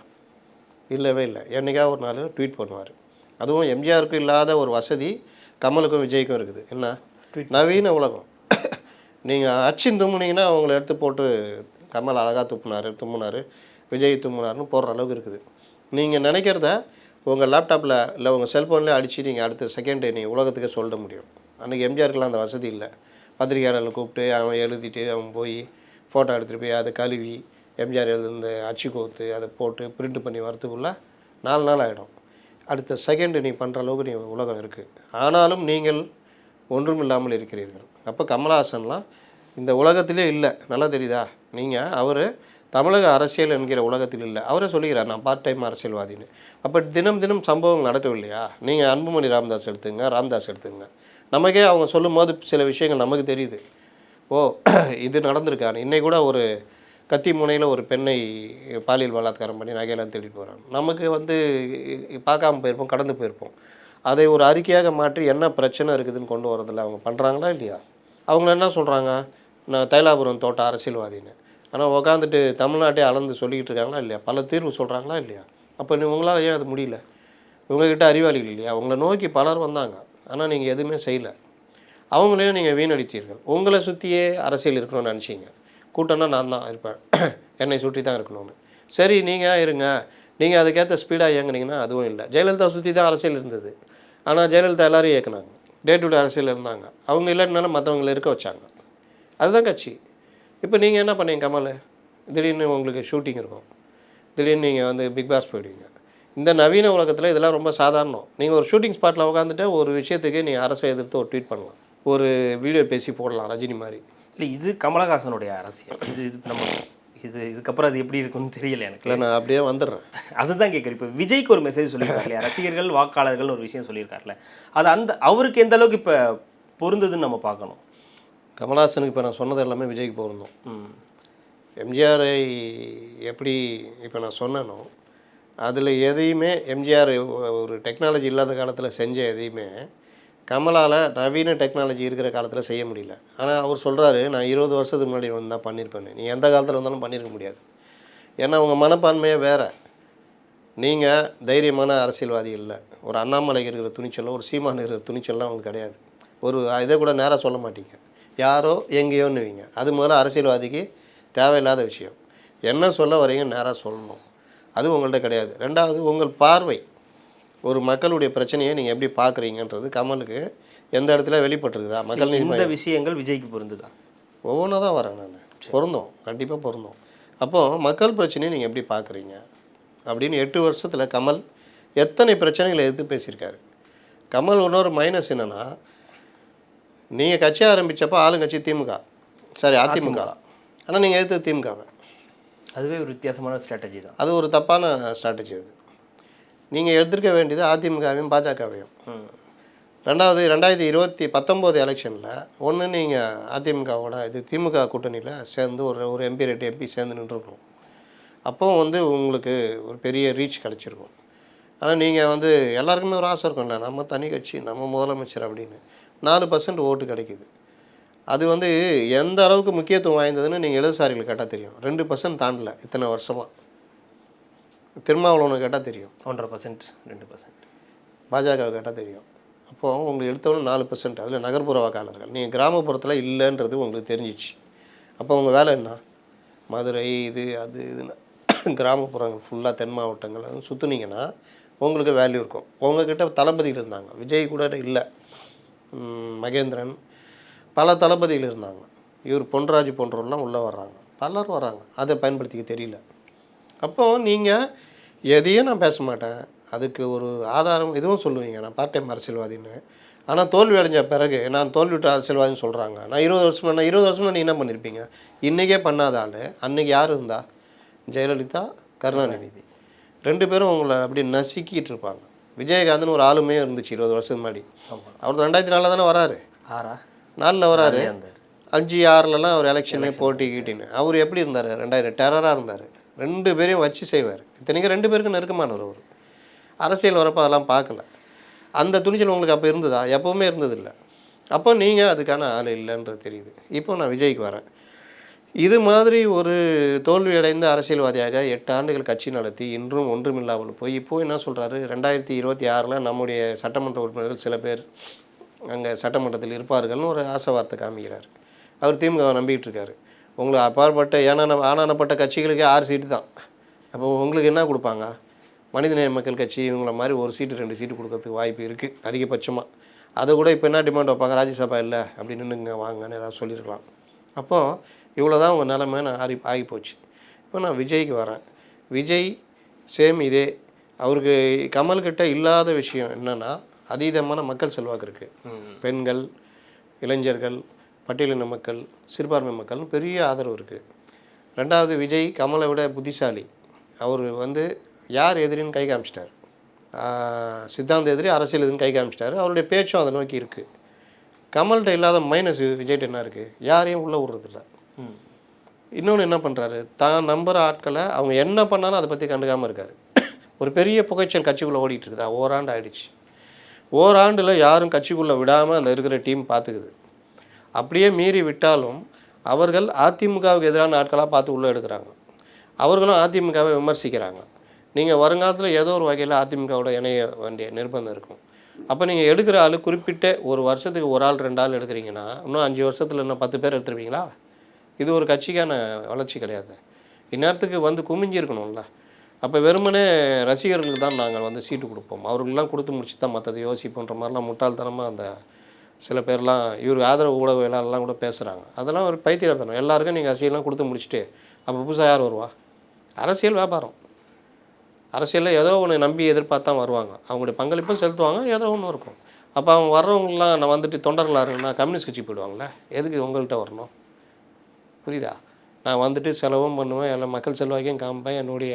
இல்லவே இல்லை. என்றைக்காவது ஒரு நாள் ட்வீட் பண்ணுவார். அதுவும் எம்ஜிஆருக்கு இல்லாத ஒரு வசதி கமலுக்கும் விஜய்க்கும் இருக்குது. என்ன? நவீன உலகம். நீங்கள் அச்சின் தும்முனீங்கன்னா அவங்கள எடுத்து போட்டு கமல் அழகாக தும்முனார், விஜய் தும்முனார்னு போடுற அளவுக்கு இருக்குது. நீங்கள் நினைக்கிறத உங்கள் லேப்டாப்பில் இல்லை உங்கள் செல்ஃபோன்லேயே அடித்து நீங்கள் அடுத்த செகண்டு நீங்கள் உலகத்துக்கே சொல்ல முடியும். அன்றைக்கி எம்ஜிஆருக்குலாம் அந்த வசதி இல்லை. பத்திரிகையாளர்களை கூப்பிட்டு அவன் எழுதிட்டு அவன் போய் ஃபோட்டோ எடுத்துகிட்டு போய் அதை கழுவி எம்ஜிஆர் எழுதுந்த அச்சு கோத்து அதை போட்டு பிரிண்ட் பண்ணி வரத்துக்குள்ளே 4 நாள் ஆகிடும். அடுத்த செகண்டு நீ பண்ணுற அளவுக்கு நீ உலகம் இருக்குது. ஆனாலும் நீங்கள் ஒன்றும் இல்லாமல் இருக்கிறீர்கள். அப்போ கமலஹாசன்லாம் இந்த உலகத்திலே இல்லை, நல்லா தெரியுதா? நீங்கள் அவர் தமிழக அரசியல் என்கிற உலகத்தில் இல்லை. அவரே சொல்லிக்கிறார், நான் பார்ட் டைம் அரசியல்வாதின்னு. அப்போ தினம் தினம் சம்பவம் நடக்கவில்லையா? நீங்கள் அன்புமணி ராமதாஸ் எடுத்துங்க. நமக்கே அவங்க சொல்லும் போது சில விஷயங்கள் நமக்கு தெரியுது. ஓ, இது நடந்திருக்கான்னு. இன்னைக்கு கூட ஒரு கத்தி முனையில் ஒரு பெண்ணை பாலியல் பலாத்காரம் பண்ணி நகையெல்லாம் தேடிட்டு போகிறாங்க. நமக்கு வந்து பார்க்காம போயிருப்போம், கடந்து போயிருப்போம். அதை ஒரு அறிக்கையாக மாற்றி என்ன பிரச்சனை இருக்குதுன்னு கொண்டு வரதில்ல. அவங்க பண்ணுறாங்களா இல்லையா? அவங்கள என்ன சொல்கிறாங்க? நான் தைலாபுரம் தோட்ட அரசியல்வாதின்னு. ஆனால் உக்காந்துட்டு தமிழ்நாட்டே அளந்து சொல்லிக்கிட்டு இருக்காங்களா இல்லையா? பல தீர்வு சொல்கிறாங்களா இல்லையா? அப்போ உங்களால் ஏன் அது முடியல? உங்ககிட்ட அறிவாளிகள் இல்லையா? உங்களை நோக்கி பலர் வந்தாங்க. ஆனால் நீங்கள் எதுவுமே செய்யலை. அவங்களையும் நீங்கள் வீணடித்தீர்கள். உங்களை சுற்றியே அரசியல் இருக்கணும்னு நினச்சிங்க. கூட்டம்னா நான் தான் இருப்பேன், என்னை சுற்றி தான் இருக்கணும்னு. சரி, நீங்கள் இருங்க. நீங்கள் அதுக்கேற்ற ஸ்பீடாக இயங்குனீங்கன்னா அதுவும் இல்லை. ஜெயலலிதா சுற்றி தான் அரசியல் இருந்தது. ஆனால் ஜெயலலிதா எல்லோரும் இயக்குனாங்க. டே டு டே அரசியல் இருந்தாங்க. அவங்க இல்லைனால மற்றவங்களை இருக்க வச்சாங்க. அதுதான் கட்சி. இப்போ நீங்கள் என்ன பண்ணீங்க? கமல் திடீர்னு உங்களுக்கு ஷூட்டிங் இருக்கும், திடீர்னு நீங்கள் வந்து பிக் பாஸ் போயிடுவீங்க. இந்த நவீன உலகத்தில் இதெல்லாம் ரொம்ப சாதாரணம். நீங்கள் ஒரு ஷூட்டிங் ஸ்பாட்டில் உட்காந்துட்டு ஒரு விஷயத்துக்கு நீங்கள் அரசை எதிர்த்து ஒரு ட்வீட் பண்ணலாம், ஒரு வீடியோ பேசி போடலாம் ரஜினி மாதிரி. இல்லை, இது கமலஹாசனுடைய அரசியல். இது நம்ம இதுக்கப்புறம் அது எப்படி இருக்குன்னு தெரியல எனக்கு. இல்லை, நான் அப்படியே வந்துடுறேன். அதுதான் கேட்குறேன். இப்போ விஜய்க்கு ஒரு மெசேஜ் சொல்லியிருக்காரு இல்லையா, ரசிகர்கள் வாக்காளர்கள் ஒரு விஷயம் சொல்லியிருக்காருல்ல, அது அவருக்கு எந்த அளவுக்கு இப்போ பொருந்ததுன்னு நம்ம பார்க்கணும். கமல்ஹாசனுக்கு இப்போ நான் சொன்னது எல்லாமே விஜய்க்கு பொருந்தும். எம்ஜிஆரை எப்படி இப்போ நான் சொன்னேனோ அதில் எதையுமே எம்ஜிஆர் ஒரு டெக்னாலஜி இல்லாத காலத்தில் செஞ்ச எதையுமே கமலால் நவீன டெக்னாலஜி இருக்கிற காலத்தில் செய்ய முடியல. ஆனால் அவர் சொல்கிறாரு, நான் 20 வருஷத்துக்கு முன்னாடி வந்து தான் பண்ணியிருப்பேன். நீ எந்த காலத்தில் வந்தாலும் பண்ணியிருக்க முடியாது. ஏன்னா உங்கள் மனப்பான்மையே வேறு. நீங்கள் தைரியமான அரசியல்வாதி இல்லை. ஒரு அண்ணாமலைக்கு இருக்கிற துணிச்சலோ ஒரு சீமான் இருக்கிற துணிச்சல்லாம் உங்களுக்கு கிடையாது. ஒரு இதை கூட நேராக சொல்ல மாட்டீங்க, யாரோ எங்கேயோன்னுவீங்க. அது முதல்ல அரசியல்வாதிக்கு தேவையில்லாத விஷயம். என்ன சொல்ல வரீங்க நேராக சொல்லணும். அது உங்கள்கிட்ட கிடையாது. ரெண்டாவது, உங்கள் பார்வை ஒரு மக்களுடைய பிரச்சனையை நீங்கள் எப்படி பார்க்குறீங்கன்றது கமலுக்கு எந்த இடத்துல வெளிப்பட்டுருக்குதா? மக்கள் இந்த விஷயங்கள் விஜய்க்கு பொருந்துதா? ஒவ்வொன்றா தான் வரேன் நான். பொருந்தோம், கண்டிப்பாக பொருந்தோம். அப்போது மக்கள் பிரச்சனையை நீங்கள் எப்படி பார்க்குறீங்க அப்படின்னு 8 வருஷத்தில் கமல் எத்தனை பிரச்சனைகளை எதிர்த்து பேசியிருக்காரு. கமல் இன்னொரு மைனஸ் என்னென்னா, நீங்கள் கட்சி ஆரம்பித்தப்போ ஆளுங்கட்சி திமுக, சரி அதிமுக, ஆனால் நீங்கள் எதிர்த்து திமுகவை. அதுவே ஒரு வித்தியாசமான ஸ்ட்ராட்டஜி தான். அது ஒரு தப்பான ஸ்ட்ராட்டஜி. அது நீங்கள் எதிர்க்க வேண்டியது அதிமுகவையும் பாஜகவையும். ரெண்டாவது, 2019 எலெக்ஷனில் ஒன்று நீங்கள் அதிமுகவோட திமுக கூட்டணியில் சேர்ந்து ஒரு எம்பி 2 எம்பி சேர்ந்து நின்றுருக்கணும். அப்போ உங்களுக்கு ஒரு பெரிய ரீச் கிடச்சிருக்கும். ஆனால் நீங்கள் எல்லாருக்குமே ஒரு ஆசை இருக்கும்ல, நம்ம தனி கட்சி, நம்ம முதலமைச்சர் அப்படின்னு. 4% ஓட்டு கிடைக்கிது. அது எந்த அளவுக்கு முக்கியத்துவம் வாய்ந்ததுன்னு நீங்கள் இடதுசாரிகள் கேட்டால் தெரியும். 2% தாண்டல இத்தனை வருஷமாக. திருமாவளவனை கேட்டால் தெரியும் 1.5%, 2%. பாஜகவை கேட்டால் தெரியும். அப்போது உங்களுக்கு எடுத்தவொன்னு 4%. அதில் நகர்ப்புற வாக்காளர்கள். நீங்கள் கிராமப்புறத்தில் இல்லைன்றது உங்களுக்கு தெரிஞ்சிச்சு. அப்போ உங்கள் வேலை என்ன? மதுரை இதுன்னு கிராமப்புறங்கள் ஃபுல்லாக தென் மாவட்டங்கள் சுற்றுனீங்கன்னா உங்களுக்கு வேல்யூ இருக்கும். உங்கள்கிட்ட தளபதிகள் இருந்தாங்க. விஜய் கூட இல்லை, மகேந்திரன், பல தளபதிகள் இருந்தாங்க. இவர் பொன்ராஜ் போன்றவர்கள்லாம் உள்ளே வர்றாங்க, பலர் வராங்க. அதை பயன்படுத்திக்க தெரியல. அப்போது நீங்கள் எதையும் நான் பேச மாட்டேன், அதுக்கு ஒரு ஆதாரம் எதுவும் சொல்லுவீங்க, நான் பார்ட் டைம் அரசியல்வாதின்னு. ஆனால் தோல்வி அடைஞ்ச பிறகு நான் தோல்வியுற்ற அரசியல்வாதின்னு சொல்கிறாங்க. நான் 20 வருஷமாக நீ என்ன பண்ணியிருப்பீங்க? இன்றைக்கே பண்ணாத ஆள் அன்றைக்கி யார் இருந்தா? ஜெயலலிதா, கருணாநிதி. 2 பேரும் உங்களை அப்படி நசுக்கிட்டு இருப்பாங்க. விஜயகாந்த்னு ஒரு ஆளுமே இருந்துச்சு 20 வருஷத்துக்கு முன்னாடி. அவர் 2004 தானே வராரு, 4 வராரு, 5, 6லலாம் அவர் எலெக்ஷனே போட்டிக்கிட்டின்னு. அவர் எப்படி இருந்தார்? 2000 டெரராக இருந்தார். 2 பேரையும் வச்சு செய்வார். இத்தனைக்கும் 2 பேருக்கு நெருக்கமானவர் அவர். அரசியல் வரப்போ அதெல்லாம் பார்க்கல. அந்த துணிச்சல் உங்களுக்கு அப்போ இருந்ததா? எப்போவுமே இருந்ததில்லை. அப்போ நீங்கள் அதுக்கான ஆள் இல்லைன்றது தெரியுது. இப்போ நான் விஜய்க்கு வரேன். இது மாதிரி ஒரு தோல்வியடைந்த அரசியல்வாதியாக 8 ஆண்டுகள் கட்சி நடத்தி இன்றும் ஒன்றுமில்லாமல் போய் இப்போது என்ன சொல்கிறாரு? 2026 நம்முடைய சட்டமன்ற உறுப்பினர்கள் சில பேர் அங்கே சட்டமன்றத்தில் இருப்பார்கள்னு ஒரு ஆசை வார்த்தை காமிக்கிறார். அவர் திமுகவை நம்பிக்கிட்டு இருக்காரு. உங்களுக்கு அப்பாற்பட்ட ஆனானப்பட்ட கட்சிகளுக்கு 6 சீட்டு தான். அப்போ உங்களுக்கு என்ன கொடுப்பாங்க? மனிதநேய மக்கள் கட்சி இவங்கள மாதிரி 1 சீட்டு 2 சீட்டு கொடுக்கறதுக்கு வாய்ப்பு இருக்குது அதிகபட்சமாக. அதை கூட இப்போ என்ன டிமாண்ட் வைப்பாங்க? ராஜ்யசபா இல்லை அப்படின்னு நின்றுங்க வாங்கன்னு ஏதாவது சொல்லியிருக்கலாம். அப்போது இவ்வளோ தான் உங்கள் நிலைமை ஆகி போச்சு. இப்போ நான் விஜய்க்கு வரேன். விஜய் சேம் இதே. அவருக்கு கமல்கிட்ட இல்லாத விஷயம் என்னென்னா, அதீதமான மக்கள் செல்வாக்கு இருக்குது. பெண்கள், இளைஞர்கள், பட்டியலின மக்கள், சிறுபான்மை மக்கள்னு பெரிய ஆதரவு இருக்குது. ரெண்டாவது, விஜய் கமலை விட புத்திசாலி. அவர் யார் எதிரின்னு கை காமிச்சிட்டார். சித்தாந்த எதிரி, அரசியல் எதிரின்னு கை காமிச்சிட்டார். அவருடைய பேச்சும் அதை நோக்கி இருக்குது. கமல்கிட்ட இல்லாத மைனஸ் விஜய்கிட்ட என்ன இருக்குது? யாரையும் உள்ளே விடுறதில்ல. இன்னொன்று என்ன பண்ணுறாரு? தான் நம்புகிற ஆட்களை அவங்க என்ன பண்ணாலும் அதை பற்றி கண்டுக்காமல் இருக்கார். ஒரு பெரிய புகைச்சல் கட்சிக்குள்ளே ஓடிட்டு இருக்குதா? ஓராண்டு ஆகிடுச்சு. ஓராண்டில் யாரும் கட்சிக்குள்ளே விடாமல் அந்த இருக்கிற டீம் பார்த்துக்குது. அப்படியே மீறி விட்டாலும் அவர்கள் அதிமுகவுக்கு எதிரான ஆட்களாக பார்த்து உள்ளே எடுக்கிறாங்க. அவர்களும் அதிமுகவை விமர்சிக்கிறாங்க. நீங்கள் வருங்காலத்தில் ஏதோ ஒரு வகையில் அதிமுகவோட இணைய வேண்டிய நிர்பந்தம் இருக்கும். அப்போ நீங்கள் எடுக்கிற ஆள் குறிப்பிட்ட ஒரு வருஷத்துக்கு ஒரு ஆள் 2 ஆள் எடுக்கிறீங்கன்னா, இன்னும் 5 வருஷத்தில் இன்னும் 10 பேர் எடுத்துருவீங்களா? இது ஒரு கட்சிக்கான வளர்ச்சி கிடையாது. இந்நேரத்துக்கு வந்து குமிஞ்சிருக்கணும்ல. அப்போ வெறுமனே ரசிகர்களுக்கு தான் நாங்கள் வந்து சீட்டு கொடுப்போம், அவர்களுக்கெல்லாம் கொடுத்து முடிச்சு தான் மற்றதை யோசிப்போன்ற மாதிரிலாம் முட்டாள்தனமாக அந்த சில பேர்லாம் இவருக்கு ஆதரவு ஊடகவியலாளர்லாம் கூட பேசுகிறாங்க. அதெல்லாம் ஒரு பைத்தியக்காரத்தனம். எல்லாருக்கும் நீங்கள் அரசியல்லாம் கொடுத்து முடிச்சுட்டு அப்போ புதுசாக யார் வருவா? அரசியல் வியாபாரம். அரசியலில் ஏதோ ஒன்று நம்பி எதிர்பார்த்து தான் வருவாங்க. அவங்களுடைய பங்களிப்பும் செலுத்துவாங்க, ஏதோ ஒன்று இருக்கும். அப்போ அவங்க வர்றவங்களாம் நான் வந்துட்டு தொண்டர்களாக இருக்குன்னா கம்யூனிஸ்ட் கட்சி போயிடுவாங்களே, எதுக்கு உங்கள்கிட்ட வரணும்? புரியுதா? நான் வந்துட்டு செலவும் பண்ணுவேன், எல்லாம் மக்கள் செல்வாக்கையும் காமிப்பேன், என்னுடைய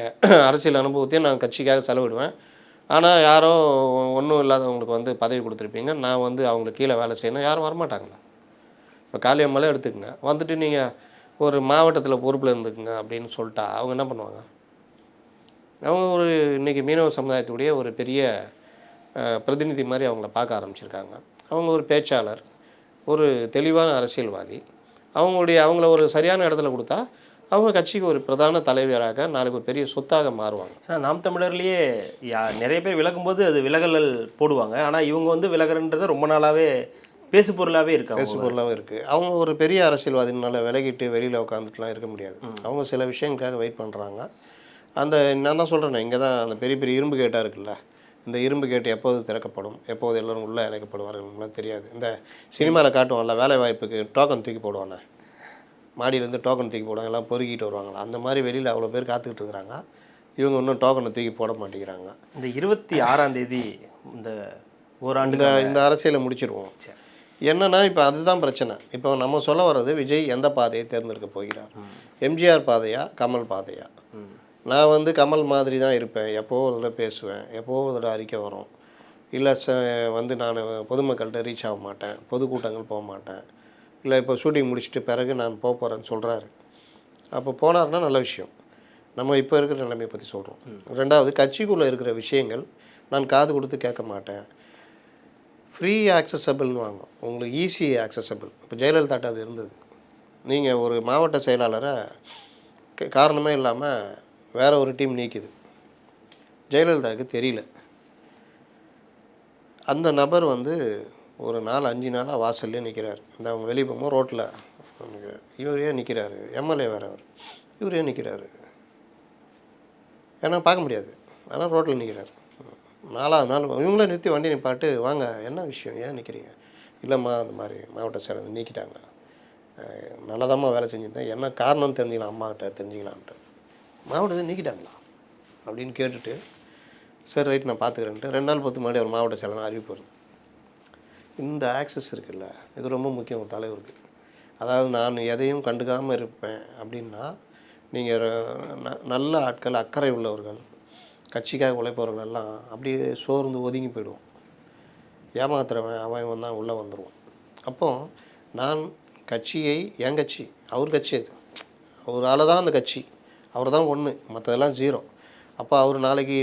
அரசியல் அனுபவத்தையும் நான் கட்சிக்காக செலவிடுவேன். ஆனால் யாரோ ஒன்றும் இல்லாதவங்களுக்கு வந்து பதவி கொடுத்துருப்பீங்க, நான் வந்து அவங்களுக்கு கீழே வேலை செய்யணும், யாரும் வரமாட்டாங்களா? இப்போ காளியம்மாலே எடுத்துக்கங்க, வந்துட்டு நீங்கள் ஒரு மாவட்டத்தில் பொறுப்பில் இருந்துக்குங்க அப்படின்னு சொல்லிட்டா அவங்க என்ன பண்ணுவாங்க? அவங்க ஒரு இன்றைக்கி மீனவ சமுதாயத்துடைய ஒரு பெரிய பிரதிநிதி மாதிரி அவங்கள பார்க்க ஆரம்பிச்சிருக்காங்க. அவங்க ஒரு பேச்சாளர், ஒரு தெளிவான அரசியல்வாதி. அவங்கள ஒரு சரியான இடத்துல கொடுத்தா அவங்க கட்சிக்கு ஒரு பிரதான தலைவராக நாளைக்கு ஒரு பெரிய சொத்தாக மாறுவாங்க. ஏன்னா நாம் தமிழர்லேயே நிறைய பேர் விலகும்போது அது விலகல் போடுவாங்க. ஆனால் இவங்க வந்து விலகிறன்றது ரொம்ப நாளாகவே பேசு பொருளாகவே இருக்காங்க. பேசு பொருளாகவே இருக்குது. அவங்க ஒரு பெரிய அரசியல்வாதினால விலகிட்டு வெளியில் உட்காந்துட்டுலாம் இருக்க முடியாது. அவங்க சில விஷயங்களுக்காக வெயிட் பண்ணுறாங்க. அந்த நான் தான் சொல்கிறேன்னே, இங்கே தான் அந்த பெரிய பெரிய இரும்பு கேட்டாக இருக்குல்ல, இந்த இரும்பு கேட்டு எப்போது திறக்கப்படும், எப்போது எல்லோரும் உள்ளே அழைக்கப்படுவார்கள்லாம் தெரியாது. இந்த சினிமாவில் காட்டுவாங்கல்ல, வேலை வாய்ப்புக்கு டோக்கன் தூக்கி போடுவானே, மாடியிலேருந்து டோக்கன் தூக்கி போடுவாங்க, எல்லாம் பொறுக்கிட்டு வருவாங்களா, அந்த மாதிரி வெளியில் அவ்வளோ பேர் காத்துக்கிட்டு இருக்கிறாங்க. இவங்க இன்னும் டோக்கனை தூக்கி போட மாட்டேங்கிறாங்க. இந்த 26ஆம் தேதி இந்த ஓராண்டு இந்த அரசியலை முடிச்சிருவோம். என்னன்னா இப்போ அதுதான் பிரச்சனை. இப்போ நம்ம சொல்ல வர்றது, விஜய் எந்த பாதையை தேர்ந்தெடுக்க போகிறார்? எம்ஜிஆர் பாதையா, கமல் பாதையா? நான் வந்து கமல் மாதிரி தான் இருப்பேன், எப்போவோ அதில் பேசுவேன், எப்போவோ அதில் அறிக்கை வரும், இல்லை வந்து நான் பொதுமக்கள்கிட்ட ரீச் ஆக மாட்டேன், பொதுக்கூட்டங்கள் போக மாட்டேன், இல்லை இப்போ ஷூட்டிங் முடிச்சுட்டு பிறகு நான் போக போகிறேன்னு சொல்கிறாரு. அப்போ போனார்னா நல்ல விஷயம். நம்ம இப்போ இருக்கிற நிலைமையை பற்றி சொல்கிறோம். ரெண்டாவது, கட்சிக்குள்ளே இருக்கிற விஷயங்கள் நான் காது கொடுத்து கேட்க மாட்டேன். ஃப்ரீ ஆக்சசபிள்னு வாங்க, உங்களுக்கு ஈஸி ஆக்சசபிள். இப்போ ஜெயலலிதாட்ட அது இருந்தது. நீங்கள் ஒரு மாவட்ட செயலாளரை காரணமே இல்லாமல் வேறு ஒரு டீம் நீக்குது. ஜெயலலிதாவுக்கு தெரியல. அந்த நபர் வந்து ஒரு 4-5 நாளாக வாசல்லே நிற்கிறார். இந்த அவங்க வெளியே போகும்போது ரோட்டில் இவரே நிற்கிறாரு, எம்எல்ஏ வேறு அவர், இவரே நிற்கிறாரு. ஏன்னா பார்க்க முடியாது, ஆனால் ரோட்டில் நிற்கிறார். 4ஆவது நாள் இவங்களே நிறுத்தி வண்டி நிப்பாட்டு, வாங்க என்ன விஷயம், ஏன் நிற்கிறீங்க? இல்லைம்மா அந்த மாதிரி மாவட்ட செயலர் நீக்கிட்டாங்க, நல்லதாம்மா வேலை செஞ்சுருந்தேன், என்ன காரணம் தெரிஞ்சுக்கலாம், அம்மாக்கிட்ட தெரிஞ்சுக்கலான்ட்டு. மாவட்டத்தை நீக்கிட்டாங்களா அப்படின்னு கேட்டுட்டு, சரி ரைட் நான் பார்த்துக்கிறேன்ட்டு 2 நாள் பொறுத்து முன்னாடி ஒரு மாவட்ட செயலர் அறிவிப்பு வருது. இந்த ஆக்சஸ் இருக்குல்ல, இது ரொம்ப முக்கியம் ஒரு தலைவருக்கு. அதாவது நான் எதையும் கண்டுக்காமல் இருப்பேன் அப்படின்னா, நீங்கள் நல்ல ஆட்கள், அக்கறை உள்ளவர்கள், கட்சிக்காக உழைப்பவர்கள் எல்லாம் அப்படியே சோர்ந்து ஒதுங்கி போயிடுவோம். ஏமாத்துறவன் அவன் தான் உள்ளே வந்துடுவான். அப்போது நான் கட்சியை, என் கட்சி, அவர் கட்சி, அது ஒரு ஆளை தான் அந்த கட்சி, அவர் தான் ஒன்று, மற்றதெல்லாம் 0. அப்போ அவர் நாளைக்கு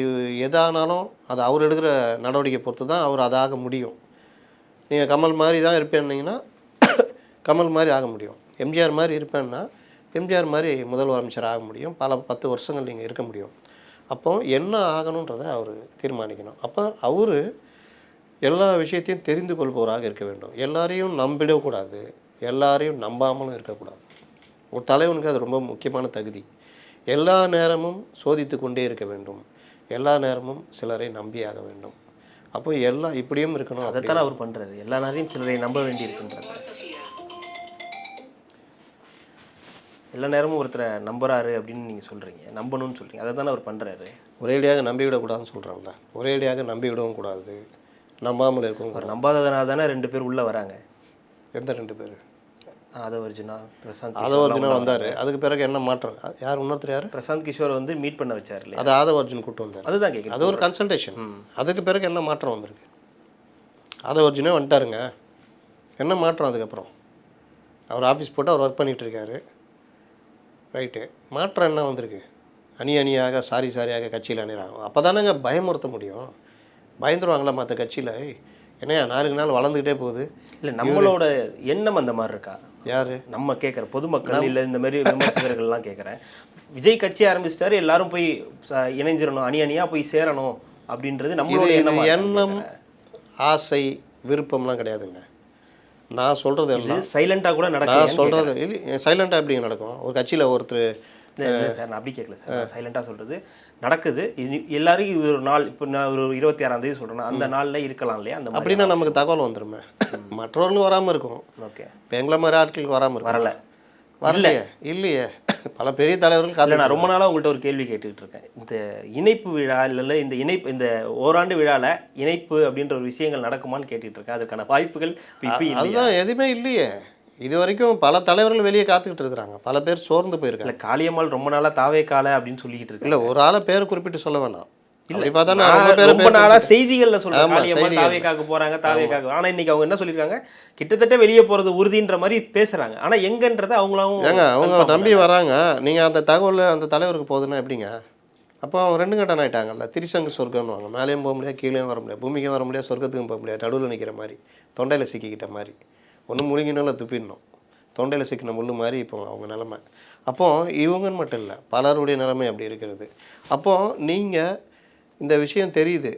எதானாலும் அது அவர் எடுக்கிற நடவடிக்கை பொறுத்து தான் அவர் அதாக முடியும். நீங்கள் கமல் மாதிரி தான் இருப்பேன்னீங்கன்னா கமல் மாதிரி ஆக முடியும். எம்ஜிஆர் மாதிரி இருப்பேன்னா எம்ஜிஆர் மாதிரி முதல்வர் அமைச்சர் ஆக முடியும். பல 10 வருஷங்கள் நீங்கள் இருக்க முடியும். அப்போ என்ன ஆகணுன்றதை அவர் தீர்மானிக்கணும். அப்போ அவர் எல்லா விஷயத்தையும் தெரிந்து கொள்பவராக இருக்க வேண்டும். எல்லாரையும் நம்பிடக்கூடாது, எல்லாரையும் நம்பாமலும் இருக்கக்கூடாது. ஒரு தலைவனுக்கு அது ரொம்ப முக்கியமான தகுதி. எல்லா நேரமும் சோதித்து கொண்டே இருக்க வேண்டும், எல்லா நேரமும் சிலரை நம்பியாக வேண்டும். அப்போ எல்லாம் இப்படியும் இருக்கணும். அதைத்தான் அவர் பண்ணுறாரு, எல்லா நேரையும் சிலரை நம்ப வேண்டி இருக்குன்றாரு. எல்லா நேரமும் ஒருத்தரை நம்புறாரு அப்படின்னு நீங்கள் சொல்கிறீங்க, நம்பணும்னு சொல்கிறீங்க, அதை தானே அவர் பண்ணுறாரு. ஒரேடியாக நம்பிவிடக்கூடாதுன்னு சொல்கிறாங்களா? ஒரேடியாக நம்பிவிடவும் கூடாது, நம்பாமல் இருக்கவும். அவர் நம்பாததுனால தானே 2 பேர் உள்ளே வராங்க. எந்த 2 பேர்? ஆதவர்ஜுனா, பிரசாந்த். ஆதவர்ஜுனா வந்தார், அதுக்கு பிறகு என்ன மாற்றம்? யார் இன்னொருத்தர் யார்? பிரசாந்த் கிஷோரை வந்து மீட் பண்ண வச்சார் இல்லையா? அது ஆதவர்ஜுன் கூப்பிட்டு வந்தார். அதுதான் கேட்குறேன், அது ஒரு கன்சல்டேஷன். அதுக்கு பிறகு என்ன மாற்றம் வந்திருக்கு? ஆதவர்ஜுனே வந்துட்டாருங்க, என்ன மாற்றம் அதுக்கப்புறம்? அவர் ஆஃபீஸ் போட்டு அவர் ஒர்க் பண்ணிகிட்டு இருக்காரு, ரைட்டு. மாற்றம் என்ன வந்திருக்கு? அணியாக சாரியாக கட்சியில் அணிறாங்க. அப்போ தானேங்க பயமுறுத்த முடியும். பயந்துருவாங்களா மற்ற கட்சியில்? ஏன்னா நாளுக்கு நாள் வளர்ந்துக்கிட்டே போகுது. இல்லை நம்மளோட எண்ணம் அந்த மாதிரி இருக்கா? யார் நம்ம கேட்குற பொதுமக்கள் இல்லை இந்த மாதிரி விமர்சகர்கள்லாம் கேட்குறேன். விஜய் கட்சி ஆரம்பிச்சிட்டாரு, எல்லாரும் போய் இணைஞ்சிடணும், அணி அணியாக போய் சேரணும் அப்படின்றது நம்மளோட எண்ணம், ஆசை, விருப்பம்லாம் கிடையாதுங்க. நான் சொல்கிறது எல்லாம் சைலண்டாக கூட நடக்கும். நான் சொல்கிறது இல்லை, சைலண்டாக எப்படிங்க நடக்கும்? ஒரு கட்சியில் ஒருத்தர் இல்லை சார், நான் அப்படி கேட்கல சார், நான் சைலண்டாக சொல்கிறது நடக்குது. இது எல்லாரும் ஒரு நாள், இப்போ நான் ஒரு 26ஆம் தேதி சொல்கிறேன்னா அந்த நாளில் இருக்கலாம் இல்லையா? அந்த அப்படின்னா நமக்கு தகவல் வந்துருமே. மற்றவர்களுக்கு வராமல் இருக்கும். ஓகே, இப்போ எங்களை மாதிரி ஆட்களுக்கு வராமல் இருக்கும். வரல இல்லையே பல பெரிய தலைவர்கள் காலையில். நான் ரொம்ப நாளாக உங்கள்கிட்ட ஒரு கேள்வி கேட்டுக்கிட்டு இருக்கேன். இந்த இணைப்பு விழா இல்லை இந்த ஓராண்டு விழாவில் இணைப்பு அப்படின்ற ஒரு விஷயங்கள் நடக்குமான்னு கேட்டுக்கிட்டு இருக்கேன். அதுக்கான வாய்ப்புகள் அதுதான் எதுவுமே இல்லையே. இது வரைக்கும் பல தலைவர்கள் வெளியே காத்துக்கிட்டு இருக்கிறாங்க. பல பேர் சோர்ந்து போயிருக்காங்க. இல்லை, காளியம்மாள் ரொம்ப நாளாக தாவே காலை அப்படின்னு சொல்லிக்கிட்டு இருக்கு. இல்லை, ஒரு ஆளை பேரை குறிப்பிட்டு சொல்ல வேணாம். ரொம்ப நாளா செய்திகள்ல சொல்றாங்க தாவேக்காக்கு போறாங்க, தாவேக்காக்கு. ஆனா இன்னைக்கு அவங்க என்ன சொல்லிருக்காங்க, கிட்டத்தட்ட வெளியே போறது உறுதின்ற மாதிரி பேசுறாங்க. ஆனா எங்கன்றதை அவங்க நம்பி வராங்க. நீங்க அந்த தகவல் அந்த தலைவருக்கு போகுதுன்னா எப்படிங்க? அப்போ அவங்க 2 கட்டம் ஆயிட்டாங்கல்ல. திரிசங்கு சொர்க்கம்னுவாங்க. மேலேயும் போக முடியாது, கீழேயும் வர முடியாது, பூமிக்கும் வர முடியாது, சொர்க்கத்துக்கும் போக முடியாது. நடுவில் நிற்கிற மாதிரி, தொண்டையில் சிக்கிக்கிட்ட மாதிரி. ஒன்று முழுங்கினால துப்பிடணும். தொண்டையில் சிக்கின முள்ளு மாதிரி இப்போ அவங்க நிலைமை. அப்போது இவங்கன்னு மட்டும் இல்லை, பலருடைய நிலைமை அப்படி இருக்கிறது. அப்போது நீங்கள் இந்த விஷயம் தெரியுது.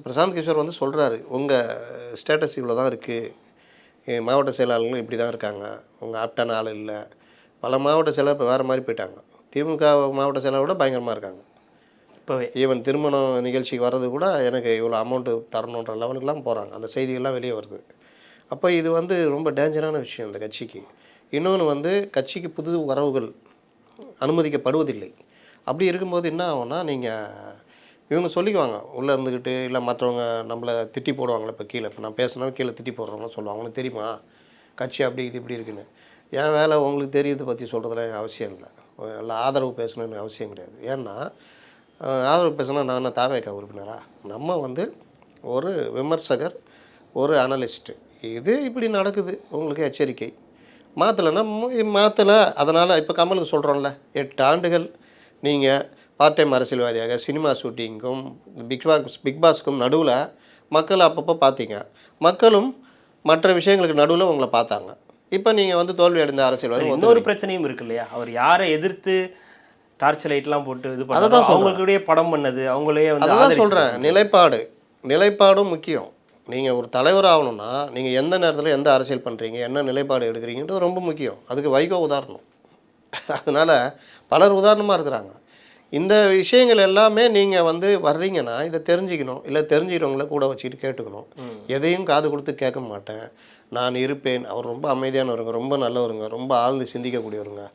பிரசாந்த் கிஷோர் வந்து சொல்கிறாரு, உங்கள் ஸ்டேட்டஸ் இவ்வளோ தான் இருக்குது, மாவட்ட செயலாளர்களும் இப்படி தான் இருக்காங்க, உங்கள் ஆப்டான ஆள் இல்லை. பல மாவட்ட செயலாளர் இப்போ வேறு மாதிரி போயிட்டாங்க. திமுக மாவட்ட செயலாளர் கூட பயங்கரமாக இருக்காங்க. இப்போவே ஈவன் திருமணம் நிகழ்ச்சிக்கு வர்றது கூட எனக்கு இவ்வளோ அமௌண்ட்டு தரணுன்ற லெவலுக்குலாம் போகிறாங்க. அந்த செய்திகள்லாம் வெளியே வருது. அப்போ இது வந்து ரொம்ப டேஞ்சரான விஷயம் இந்த கட்சிக்கு. இன்னொன்று வந்து கட்சிக்கு புது வரவுகள் அனுமதிக்கப்படுவதில்லை. அப்படி இருக்கும்போது என்ன ஆகும்னா, நீங்கள் இவங்க சொல்லிக்குவாங்க உள்ளே இருந்துக்கிட்டு, இல்லை மற்றவங்க நம்மளை திட்டி போடுவாங்களே. இப்போ கீழே இப்போ நான் பேசினா கீழே திட்டி போடுறவங்க சொல்லுவாங்க, உங்களுக்கு தெரியுமா கட்சி அப்படி இது இப்படி இருக்குன்னு. என் வேலை உங்களுக்கு தெரியுது பற்றி சொல்கிறதுலாம் அவசியம் இல்லை. இல்லை ஆதரவு பேசணுன்னு அவசியம் கிடையாது. ஏன்னா ஆதரவு பேசினா நான் என்ன தாவேக்கா உறுப்பினரா? நம்ம வந்து ஒரு விமர்சகர், ஒரு அனலிஸ்ட்டு. இது இப்படி நடக்குது, உங்களுக்கு எச்சரிக்கை. மாற்றலைன்னா மாற்றலை. அதனால் இப்போ கமலுக்கு சொல்கிறோம்ல, 8 ஆண்டுகள் நீங்கள் பார்ட் டைம் அரசியல்வாதியாக சினிமா ஷூட்டிங்கும் பிக் பாஸ்க்கும் நடுவில் மக்கள் அப்பப்போ பார்த்தீங்க. மக்களும் மற்ற விஷயங்களுக்கு நடுவில் உங்களை பார்த்தாங்க. இப்போ நீங்கள் வந்து தோல்வி அடைந்த அரசியல்வாதி. இன்னொரு பிரச்சனையும் இருக்கு இல்லையா? அவர் யாரை எதிர்த்து டார்ச் லைட்லாம் போட்டு இது பண்ணி அவங்களுடைய படம் பண்ணது அவங்களே வந்து அதான் சொல்கிறேன். நிலைப்பாடும் முக்கியம். நீங்கள் ஒரு தலைவர் ஆகணும்னா நீங்கள் எந்த நேரத்தில் எந்த அரசியல் பண்ணுறீங்க, என்ன நிலைப்பாடு எடுக்கிறீங்கன்றது ரொம்ப முக்கியம். அதுக்கு வைகோ உதாரணம். அதனால் பலர் உதாரணமாக இருக்கிறாங்க. இந்த விஷயங்கள் எல்லாமே நீங்கள் வந்து வர்றீங்கன்னா இதை தெரிஞ்சுக்கணும். இல்லை தெரிஞ்சுக்கிறவங்கள கூட வச்சுக்கிட்டு கேட்டுக்கணும். எதையும் காது கொடுத்து கேட்க மாட்டேன், நான் இருப்பேன். அவர் ரொம்ப அமைதியானவருங்க, ரொம்ப நல்லவருங்க, ரொம்ப ஆழ்ந்து சிந்திக்கக்கூடியவருங்க.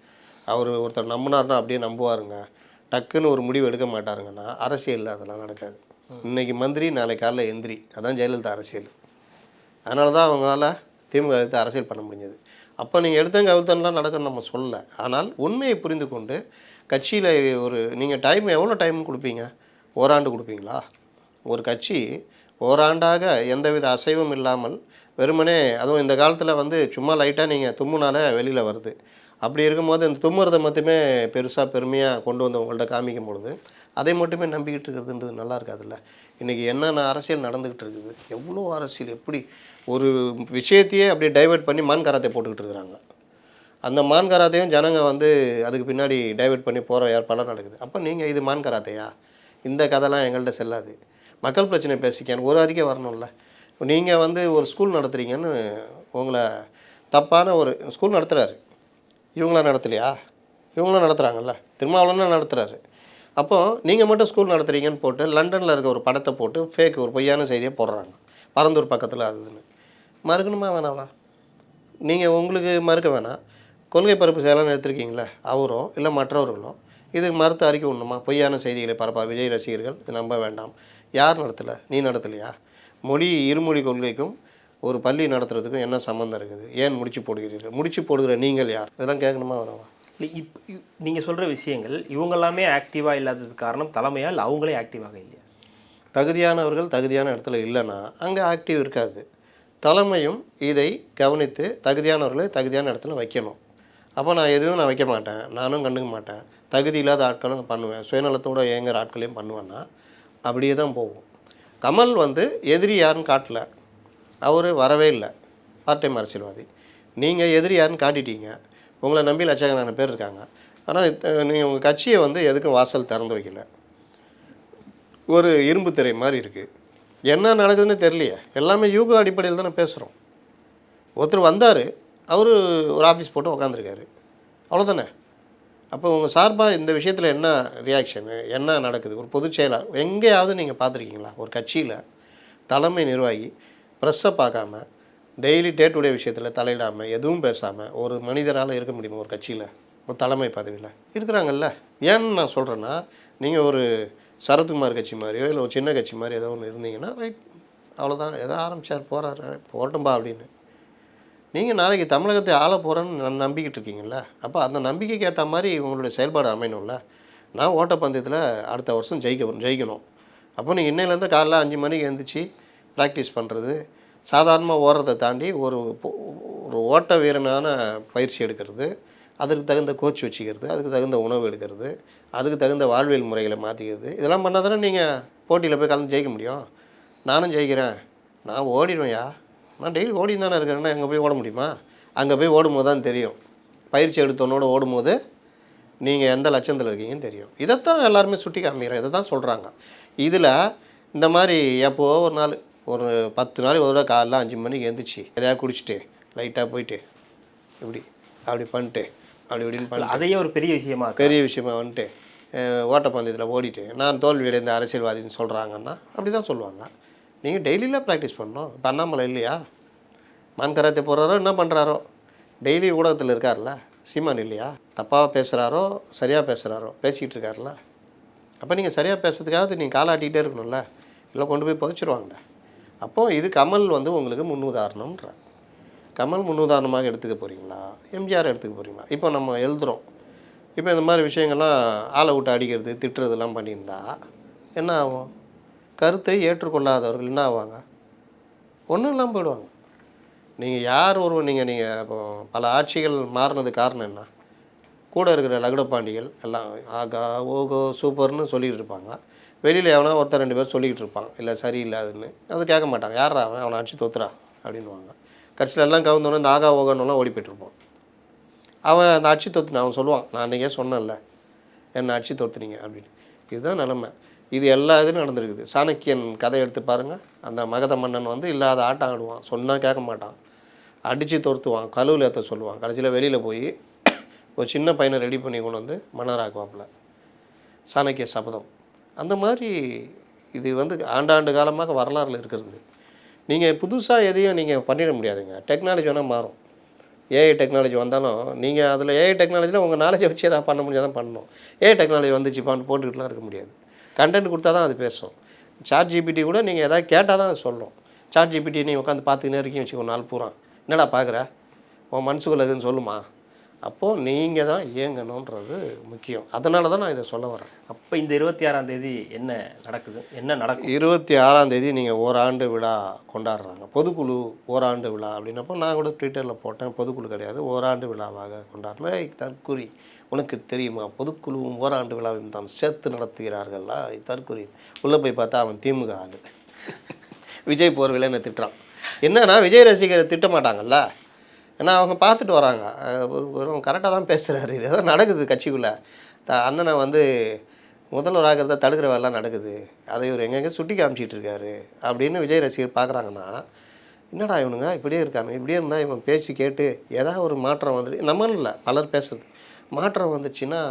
அவர் ஒருத்தர் நம்பினார்னா அப்படியே நம்புவாருங்க, டக்குன்னு ஒரு முடிவு எடுக்க மாட்டாருங்கன்னா அரசியலில் அதெல்லாம் நடக்காது. இன்றைக்கி மந்திரி, நாளைக்கு காலைல எந்திரி. அதான் ஜெயலலிதா அரசியல். அதனால தான் அவங்களால திமுக எடுத்து அரசியல் பண்ண முடிஞ்சது. அப்போ நீங்கள் எடுத்தங்க அழுத்தம்லாம் நடக்குன்னு நம்ம சொல்லலை. ஆனால் உண்மையை புரிந்து கொண்டு கட்சியில் ஒரு நீங்கள் எவ்வளோ டைம் கொடுப்பீங்க? ஓராண்டு கொடுப்பீங்களா? ஒரு கட்சி ஓராண்டாக எந்தவித அசைவும் இல்லாமல் வெறுமனே, அதுவும் இந்த காலத்தில் வந்து சும்மா லைட்டாக நீங்கள் தும்முனால வெளியில் வருது. அப்படி இருக்கும்போது இந்த தும்முறதை மட்டுமே பெருசாக பெருமையாக கொண்டு வந்து உங்கள்கிட்ட காமிக்கும் பொழுது அதை மட்டுமே நம்பிக்கிட்டு இருக்கிறதுன்றது நல்லா இருக்காதுல்ல. இன்றைக்கி என்னென்ன அரசியல் நடந்துக்கிட்டு இருக்குது, எவ்வளோ அரசியல், எப்படி ஒரு விஷயத்தையே அப்படியே டைவெர்ட் பண்ணி மான் கராத்தை போட்டுக்கிட்டு இருக்கிறாங்க. அந்த மான் கராத்தையும் ஜனங்க வந்து அதுக்கு பின்னாடி டைவெர்ட் பண்ணி போகிற ஏற்பாடாக நடக்குது. அப்போ நீங்கள் இது மான் கராத்தையா? இந்த கதைலாம் எங்கள்கிட்ட செல்லாது. மக்கள் பிரச்சனை பேசிக்க ஒரு அறிக்கை வரணும்ல. நீங்கள் வந்து ஒரு ஸ்கூல் நடத்துகிறீங்கன்னு உங்களை தப்பான ஒரு ஸ்கூல் நடத்துகிறாரு, இவங்களாம் நடத்தலையா? இவங்களும் நடத்துகிறாங்கல்ல, திருமாவளவன் நடத்துகிறாரு. அப்போது நீங்கள் மட்டும் ஸ்கூல் நடத்துகிறீங்கன்னு போட்டு லண்டனில் இருக்க ஒரு படத்தை போட்டு ஃபேக் ஒரு பொய்யான செய்தியை போடுறாங்க. பரந்தூர் பக்கத்தில் அதுன்னு மறுக்கணுமா வேணாவா? நீங்கள் உங்களுக்கு மறுக்க வேணாம். கொள்கை பரப்பு செயலாளர் எடுத்திருக்கீங்களே அவரோ இல்லை மற்றவர்களோ இதுக்கு மறுத்து அறிக்கை விடணுமா? பொய்யான செய்திகளை பரப்பா விஜய் ரசிகர்கள் இது நம்ப வேண்டாம். யார் நடத்தலை? நீ நடத்தலையா? இருமொழி கொள்கைக்கும் ஒரு பள்ளி நடத்துறதுக்கும் என்ன சம்மந்தம் இருக்குது? ஏன் முடிச்சு போடுகிறீர்கள்? முடிச்சு போடுகிற நீங்கள் யார்? இதெல்லாம் கேட்கணுமா வேணாவா? இல்லை, நீங்கள் சொல்கிற விஷயங்கள் இவங்கெல்லாமே ஆக்டிவாக இல்லாததுக்கு காரணம் தலைமையா, இல்லை அவங்களே ஆக்டிவாக இல்லையா? தகுதியானவர்கள் தகுதியான இடத்துல இல்லைன்னா அங்கே ஆக்டிவ் இருக்காது. தலைமையும் இதை கவனித்து தகுதியானவர்களை தகுதியான இடத்துல வைக்கணும். அப்போ நான் எதுவும் வைக்க மாட்டேன், நானும் கண்டுக்க மாட்டேன், தகுதி இல்லாத ஆட்களும் பண்ணுவேன், சுயநலத்தோடு இயங்குகிற ஆட்களையும் பண்ணுவேன்னா அப்படியே தான் போகும். கமல் வந்து எதிரி யாருன்னு காட்டல, அவர் வரவே இல்லை, பார்ட் டைம் அரசியல்வாதி. நீங்கள் எதிரி யாருன்னு காட்டிட்டீங்க, உங்களை நம்பி லட்சக்கணக்கான பேர் இருக்காங்க. ஆனால் நீங்கள் உங்கள் கட்சியை வந்து எதுக்கும் வாசல் திறந்து வைக்கல, ஒரு இரும்பு திரை மாதிரி இருக்குது. என்ன நடக்குதுன்னு தெரியலையே, எல்லாமே யூக அடிப்படையில் தானே பேசுகிறோம். ஒருத்தர் வந்தார், அவர் ஒரு ஆஃபீஸ் போட்டு உக்காந்துருக்காரு, அவ்வளோதானே. அப்போ உங்கள் சார்பாக இந்த விஷயத்தில் என்ன ரியாக்ஷனு, என்ன நடக்குது? ஒரு பொதுச் செயலாளர் எங்கேயாவது நீங்கள் பார்த்துருக்கீங்களா? ஒரு கட்சியில் தலைமை நிர்வாகி ப்ரெஸ்ஸை பார்க்காம, டெய்லி டே டு டே விஷயத்தில் தலையிடாமல், எதுவும் பேசாமல் ஒரு மனிதரால் இருக்க முடியுமா ஒரு கட்சியில், ஒரு தலைமை பதவியில்? இருக்கிறாங்கல்ல. ஏன்னு நான் சொல்கிறேன்னா, நீங்கள் ஒரு சரத்குமார் கட்சி மாதிரியோ இல்லை ஒரு சின்ன கட்சி மாதிரி ஏதோ ஒன்று இருந்தீங்கன்னா ரைட், அவ்வளோதான். எதோ ஆரம்பித்தார் போகிறாரு, போகட்டும்பா அப்படின்னு. நீங்கள் நாளைக்கு தமிழகத்தை ஆள போகிறேன்னு நம்பிக்கிட்டு இருக்கீங்கள, அப்போ அந்த நம்பிக்கைக்கு ஏற்ற மாதிரி உங்களுடைய செயல்பாடு அமையணும்ல. நான் ஓட்டப்பந்தயத்தில் அடுத்த வருஷம் ஜெயிக்கணும். அப்போ நீங்கள் இன்னையிலேருந்து காலைல 5 மணிக்கு எழுந்திரிச்சி ப்ராக்டிஸ் பண்ணுறது, சாதாரணமாக ஓடுறதை தாண்டி ஒரு ஓட்ட வீரனான பயிற்சி எடுக்கிறது, அதுக்கு தகுந்த கோச் வச்சுக்கிறது, அதுக்கு தகுந்த உணவு எடுக்கிறது, அதுக்கு தகுந்த வாழ்வியல் முறைகளை மாற்றிக்கிறது, இதெல்லாம் பண்ணால் தானே நீங்கள் போட்டியில் போய் கலந்து ஜெயிக்க முடியும். நானும் ஜெயிக்கிறேன், நான் ஓடிடுவேன்யா, நான் டெய்லி ஓடின்னு தானே இருக்கிறேன்னா அங்கே போய் ஓட முடியுமா? அங்கே போய் ஓடும்போது தான் தெரியும், பயிற்சி எடுத்தவனோட ஓடும்போது நீங்கள் எந்த லட்சத்தில் இருக்கீங்கன்னு தெரியும். இதைத்தான் எல்லாருமே சுட்டி காமிக்கிறேன், இதை தான் சொல்கிறாங்க. இதில் இந்த மாதிரி எப்போ ஒரு நாள், ஒரு 10 நாளைக்கு ஒரு தடவை காலைல 5 மணிக்கு எழுந்திரிச்சி எதாவது குடிச்சிட்டு லைட்டாக போயிட்டு அப்படி பண்ணிட்டு இப்படின்னு பண்ணி அதையே ஒரு பெரிய விஷயமா வந்துட்டு ஓட்டப்பந்தயத்தில் ஓடிட்டு நான் தோல்வியடைந்த அரசியல்வாதின்னு சொல்கிறாங்கன்னா அப்படி தான் சொல்லுவாங்க. நீங்கள் டெய்லியில் ப்ராக்டிஸ் பண்ணணும். இப்போ அண்ணாமலை இல்லையா, மான் கராத்தே போகிறாரோ என்ன பண்ணுறாரோ, டெய்லி ஊடகத்தில் இருக்கார்ல. சீமான் இல்லையா, தப்பாக பேசுகிறாரோ சரியாக பேசுகிறாரோ பேசிக்கிட்டு இருக்கார்ல. அப்போ நீங்கள் சரியாக பேசுறதுக்காவது நீங்கள் காலாட்டிகிட்டே இருக்கணும்ல, இல்லை கொண்டு போய் புதைச்சிருவாங்கள்ல. அப்போது இது கமல் வந்து உங்களுக்கு முன்னுதாரணம்ன்ற. கமல் முன்னுதாரணமாக எடுத்துக்க போகிறீங்களா, எம்ஜிஆர் எடுத்துக்க போகிறீங்களா? இப்போ நம்ம எழுதுகிறோம், இப்போ இந்த மாதிரி விஷயங்கள்லாம் ஆளை விட்டு அடிக்கிறது திட்டுறதுலாம் பண்ணியிருந்தா என்ன ஆகும்? கருத்தை ஏற்றுக்கொள்ளாதவர்கள் என்ன ஆவாங்க? ஒன்றும் இல்லாமல் போயிடுவாங்க. நீங்கள் யார் ஒருவர் நீங்கள் இப்போ பல ஆட்சிகள் மாறினது காரணம் என்ன? கூட இருக்கிற லகுடபாண்டிகள் எல்லாம் ஆகா ஓகோ சூப்பர்னு சொல்லிகிட்டு இருப்பாங்க. வெளியில் எவனா ஒருத்தர் 2 பேர் சொல்லிக்கிட்டு இருப்பாங்க, இல்லை சரியில்லாதுன்னு. அது கேட்க மாட்டாங்க, யாரா அவனை அடிச்சு தோத்துறா அப்படின்வாங்க. கட்சியில் எல்லாம் கவுந்தோன்னே இந்த ஆகா ஓகோன்னெலாம் ஓடி போய்ட்டுருப்பான். அவன் அந்த அடிச்சு தோத்துன அவன் சொல்லுவான், நான் அன்றைக்கே சொன்னேன்ல என்னை அடிச்சு தோத்துனீங்க அப்படின்னு. இதுதான் நிலமை. இது எல்லா இதுலையும் நடந்திருக்குது. சாணக்கியன் கதை எடுத்து பாருங்கள். அந்த மகத மன்னன் வந்து இல்லாத ஆட்டம் ஆடுவான், சொன்னால் கேட்க மாட்டான், அடித்து தோர்த்துவான், கழுவில் ஏற்ற சொல்லுவான். கடைசியில் வெளியில் போய் ஒரு சின்ன பையனை ரெடி பண்ணி கொண்டு வந்து மன்னராக்குவாப்பில். சாணக்கிய சபதம். அந்த மாதிரி இது வந்து ஆண்டாண்டு காலமாக வரலாறுல இருக்கிறது. நீங்கள் புதுசாக எதையும் நீங்கள் பண்ணிட முடியாதுங்க. டெக்னாலஜி வேணால் மாறும், ஏஐ டெக்னாலஜி வந்தாலும் நீங்கள் அதில் ஏஐ டெக்னாலஜியில் உங்கள் நாலேஜை வச்சு எதாவது பண்ண முடியாதான் பண்ணணும். ஏஐ டெக்னாலஜி வந்துச்சுப்பான்னு போட்டுக்கிட்டுலாம் இருக்க முடியாது. கண்டென்ட் கொடுத்தா தான் அது பேசும். சாட் ஜிபிடி கூட நீங்கள் எதாவது கேட்டால் தான் அது சொல்லும். சாட் ஜிபிடி நீ உட்காந்து பார்த்துக்கினே இருக்கீங்க வச்சுக்கோ, நாள் பூரா என்னடா பார்க்குற, உன் மனசுக்குள்ள இதுன்னு சொல்லுமா? அப்போது நீங்கள் தான் இயங்கணுன்றது முக்கியம். அதனால தான் நான் இதை சொல்ல வரேன். அப்போ இந்த 26ஆம் தேதி என்ன நடக்குது, என்ன நடக்கும்? 26ஆம் தேதி நீங்கள் ஓராண்டு விழா கொண்டாடுறாங்க, பொதுக்குழு ஓராண்டு விழா அப்படின்னப்போ நான் கூட ட்விட்டரில் போட்டேன், பொதுக்குழு கிடையாது ஓராண்டு விழாவாக கொண்டாடுறேன். தற்குறி, உனக்கு தெரியுமா பொதுக்குழுவும் ஓராண்டு விழாவையும் தான் சேர்த்து நடத்துகிறார்களா தற்குறி. உள்ளே போய் பார்த்தா அவன் திமுக ஆளு. விஜய் போர்வையில் என்ன திட்டுறான். என்னன்னா விஜய் ரசிகரை திட்ட மாட்டாங்கல்ல, ஏன்னா அவங்க பார்த்துட்டு வராங்க, ஒரு கரெக்டாக தான் பேசுகிறாரு. இது எதாவது நடக்குது கட்சிக்குள்ளே, அண்ணனை வந்து முதல்வர் ஆகிறத தடுக்கிற வேலைலாம் நடக்குது, அதை இவர் எங்கெங்கே சுட்டி காமிச்சிட்டு இருக்காரு அப்படின்னு விஜய் ரசிகர் பார்க்குறாங்கன்னா, என்னடா இவனுங்க இப்படியே இருக்காங்க, இப்படியே இருந்தால் இவன் பேச்சு கேட்டு ஏதாவது ஒரு மாற்றம் வந்துட்டு நம்மன்னு இல்லை பலர் பேசுறது மாற்றம் வந்துச்சுன்னா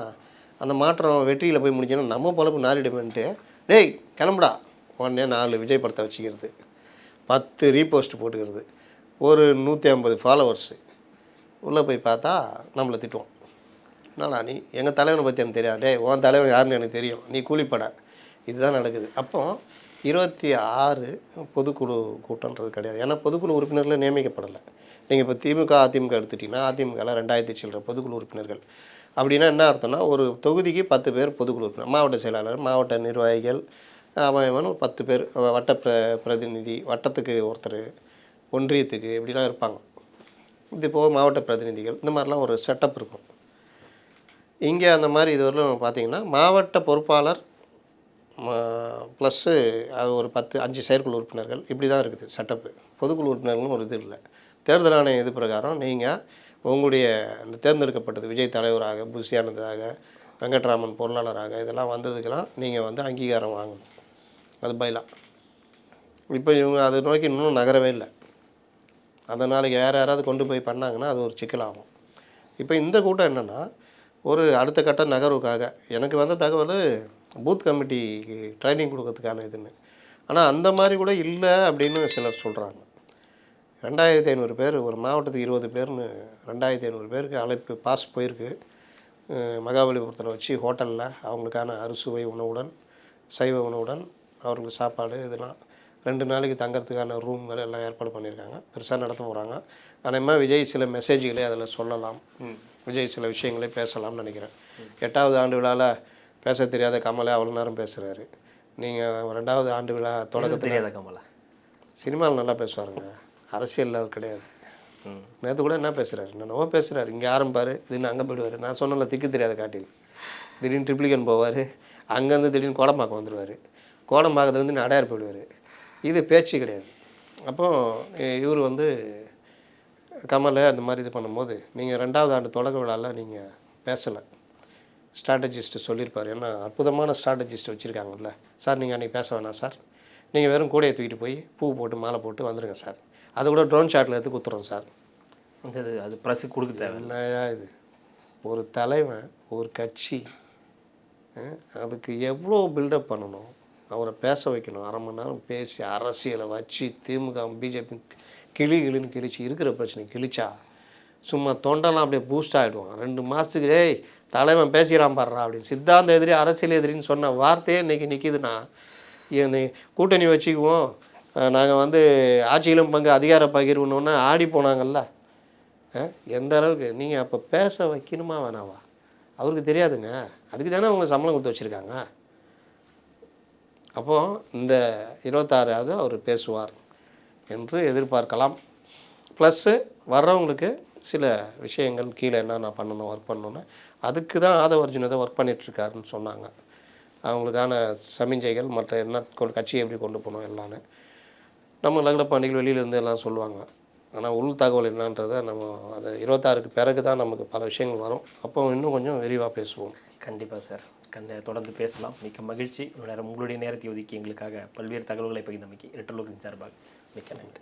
அந்த மாற்றம் வெற்றியில் போய் முடிஞ்சோன்னா நம்ம பொழப்பு நாளிடமென்ட்டு டேய் கிளம்புடா உடனே 4 விஜய் படத்தை வச்சுக்கிறது, 10 ரீபோஸ்ட் போட்டுக்கிறது, ஒரு 150 ஃபாலோவர்ஸு. உள்ளே போய் பார்த்தா நம்மளை திட்டுவோம், என்னடா நீ எங்கள் தலைவனை பற்றி எனக்கு தெரியாது, டே உன் தலைவன் யாருன்னு எனக்கு தெரியும், நீ கூலிப்பட. இதுதான் நடக்குது. அப்போ 26 பொதுக்குழு கூட்டன்றது கிடையாது. ஏன்னா பொதுக்குழு உறுப்பினர்கள் நியமிக்கப்படலை. நீங்கள் இப்போ திமுக அதிமுக எடுத்துட்டிங்கன்னா அதிமுகவில் 2000 சில்லற பொதுக்குழு உறுப்பினர்கள். அப்படின்னா என்ன அர்த்தம்னா ஒரு தொகுதிக்கு 10 பேர் பொதுக்குழு உறுப்பினர், மாவட்ட செயலாளர், மாவட்ட நிர்வாகிகள், அவன் ஒரு 10 பேர், வட்ட பிரதிநிதி, வட்டத்துக்கு ஒருத்தர், ஒன்றியத்துக்கு இப்படிலாம் இருப்பாங்க. இது போக மாவட்ட பிரதிநிதிகள், இந்த மாதிரிலாம் ஒரு செட்டப் இருக்கும். இங்கே அந்த மாதிரி இதுவரையிலும் பார்த்தீங்கன்னா மாவட்ட பொறுப்பாளர் ப்ளஸ்ஸு அது ஒரு 5 செயற்குழு உறுப்பினர்கள் இப்படி தான் இருக்குது செட்டப்பு. பொதுக்குழு உறுப்பினர்களும் ஒரு இது இல்லை. தேர்தல் ஆணைய இது பிரகாரம் நீங்கள் உங்களுடைய இந்த தேர்ந்தெடுக்கப்பட்டது விஜய் தலைவராக, புஷி ஆனந்தாக, வெங்கட்ராமன் பொருளாளராக இதெல்லாம் வந்ததுக்கெல்லாம் நீங்கள் வந்து அங்கீகாரம் வாங்கணும். அது பைலா. இப்போ இவங்க அதை நோக்கி இன்னும் நகரவே இல்லை. அதை நாளைக்கு யாராவது கொண்டு போய் பண்ணாங்கன்னா அது ஒரு சிக்கலாகும். இப்போ இந்த கூட்டம் என்னென்னா ஒரு அடுத்த கட்ட நகர்வுக்காக எனக்கு வந்த தகவல் பூத் கமிட்டிக்கு ட்ரைனிங் கொடுக்கறதுக்கான இதுன்னு. ஆனால் அந்த மாதிரி கூட இல்லை அப்படின்னு சிலர் சொல்கிறாங்க. 2500 பேர் ஒரு மாவட்டத்துக்கு 20 பேர்னு 2500 பேருக்கு அழைப்பு பாஸ் போயிருக்கு. மகாபலிபுரத்தில் வச்சு ஹோட்டலில் அவங்களுக்கான அறுசுவை உணவுடன் சைவ உணவுடன் அவர்களுக்கு சாப்பாடு இதெல்லாம் 2 நாளைக்கு தங்கறதுக்கான ரூம்கள் எல்லாம் ஏற்பாடு பண்ணியிருக்காங்க. பெருசாக நடத்த போகிறாங்க. அதேமாதிரி விஜய் சில மெசேஜ்களே அதில் சொல்லலாம். விஜய் சில விஷயங்களே பேசலாம்னு நினைக்கிறேன். 8வது ஆண்டு விழாவில் பேச தெரியாத கமலை அவ்வளோ நேரம் பேசுகிறாரு. நீங்கள் 2வது ஆண்டு விழா தொடக்கத்தில் தெரியாத கமலா சினிமாவில் நல்லா பேசுவாருங்க, அரசியலில் அவர் கிடையாது. நேற்று கூட என்ன பேசுகிறாரு, என்னவோ பேசுகிறாரு. இங்கே ஆரம்பிப்பார், திடீர்னு அங்கே போயிடுவார். நான் சொன்னல திக்கு தெரியாத காட்டில் திடீர்னு ட்ரிப்ளிகன் போவார், அங்கேருந்து திடீர்னு கோடம்பாக்கம் வந்துடுவார், கோடம்பாக்கத்துலேருந்து அடையார் போயிடுவார். இது பேச்சு கிடையாது. அப்போது இவர் வந்து கமலை அந்த மாதிரி இது பண்ணும்போது நீங்கள் 2வது ஆண்டு தொடக்க விழாவில் நீங்கள் பேசலை. ஸ்ட்ராட்டஜிஸ்ட்டு சொல்லியிருப்பார். ஏன்னா அற்புதமான ஸ்ட்ராட்டஜிஸ்ட் வச்சுருக்காங்கல்ல. சார் நீங்கள் அன்றைக்கி பேச வேணாம் சார், நீங்கள் வெறும் கூடையை தூக்கிட்டு போய் பூ போட்டு மாலை போட்டு வந்துடுங்க சார், அது கூட ட்ரோன் ஷாட்டில் எடுத்து குத்துறோம் சார். அது ப்ரெஸ்ஸு கொடுக்க தேவை. என்னையா இது, ஒரு தலைவன் ஒரு கட்சி அதுக்கு எவ்வளோ பில்டப் பண்ணணும், அவரை பேச வைக்கணும், 1/2 மணி நேரம் பேசி அரசியலை வச்சு திமுக பிஜேபி கிளின்னு கிழிச்சு இருக்கிற பிரச்சனை கிழிச்சா சும்மா தொண்டெல்லாம் அப்படியே பூஸ்ட் ஆகிடுவான். 2 மாதத்துக்கு டேய் தலைவன் பேசிக்கிறான் பாடுறா அப்படின்னு சித்தாந்த எதிரி அரசியல் எதிரின்னு சொன்ன வார்த்தையே இன்றைக்கி நிற்கிதுன்னா கூட்டணி வச்சுக்குவோம், நாங்கள் வந்து ஆட்சியிலும் பங்கு அதிகார பகிர்வுன்னு ஆடி போனாங்கல்ல. எந்த அளவுக்கு நீங்கள் அப்போ பேச வைக்கணுமா வேணாவா? அவருக்கு தெரியாதுங்க, அதுக்கு தானே அவங்க சம்பளம் கொடுத்து வச்சுருக்காங்க. அப்போது இந்த 26வது அவர் பேசுவார் என்று எதிர்பார்க்கலாம். ப்ளஸ்ஸு வர்றவங்களுக்கு சில விஷயங்கள் கீழே என்னென்ன பண்ணணும் ஒர்க் பண்ணணுன்னு அதுக்கு தான் ஆதவ அர்ஜுன் தான் ஒர்க் பண்ணிகிட்ருக்காருன்னு சொன்னாங்க. அவங்களுக்கான சமிஞ்சைகள் மற்ற என்ன கட்சியை எப்படி கொண்டு போகணும் எல்லான்னு நம்ம லகடப்பாண்டிகள் வெளியிலேருந்து எல்லாம் சொல்லுவாங்க. ஆனால் உள் தகவல் என்னன்றதை நம்ம அது 26க்கு பிறகு தான் நமக்கு பல விஷயங்கள் வரும். அப்போ இன்னும் கொஞ்சம் விரிவாக பேசுவோம். கண்டிப்பாக சார், தொடர்ந்து பேசலாம். மிக்க மகிழ்ச்சி. உங்களுடைய நேரத்தை ஒதுக்கி எங்களுக்காக பல்வேறு தகவல்களை பகிர்ந்தமைக்கு ரெட்டலோக்கின் சார்பாக மிக்க நன்றி.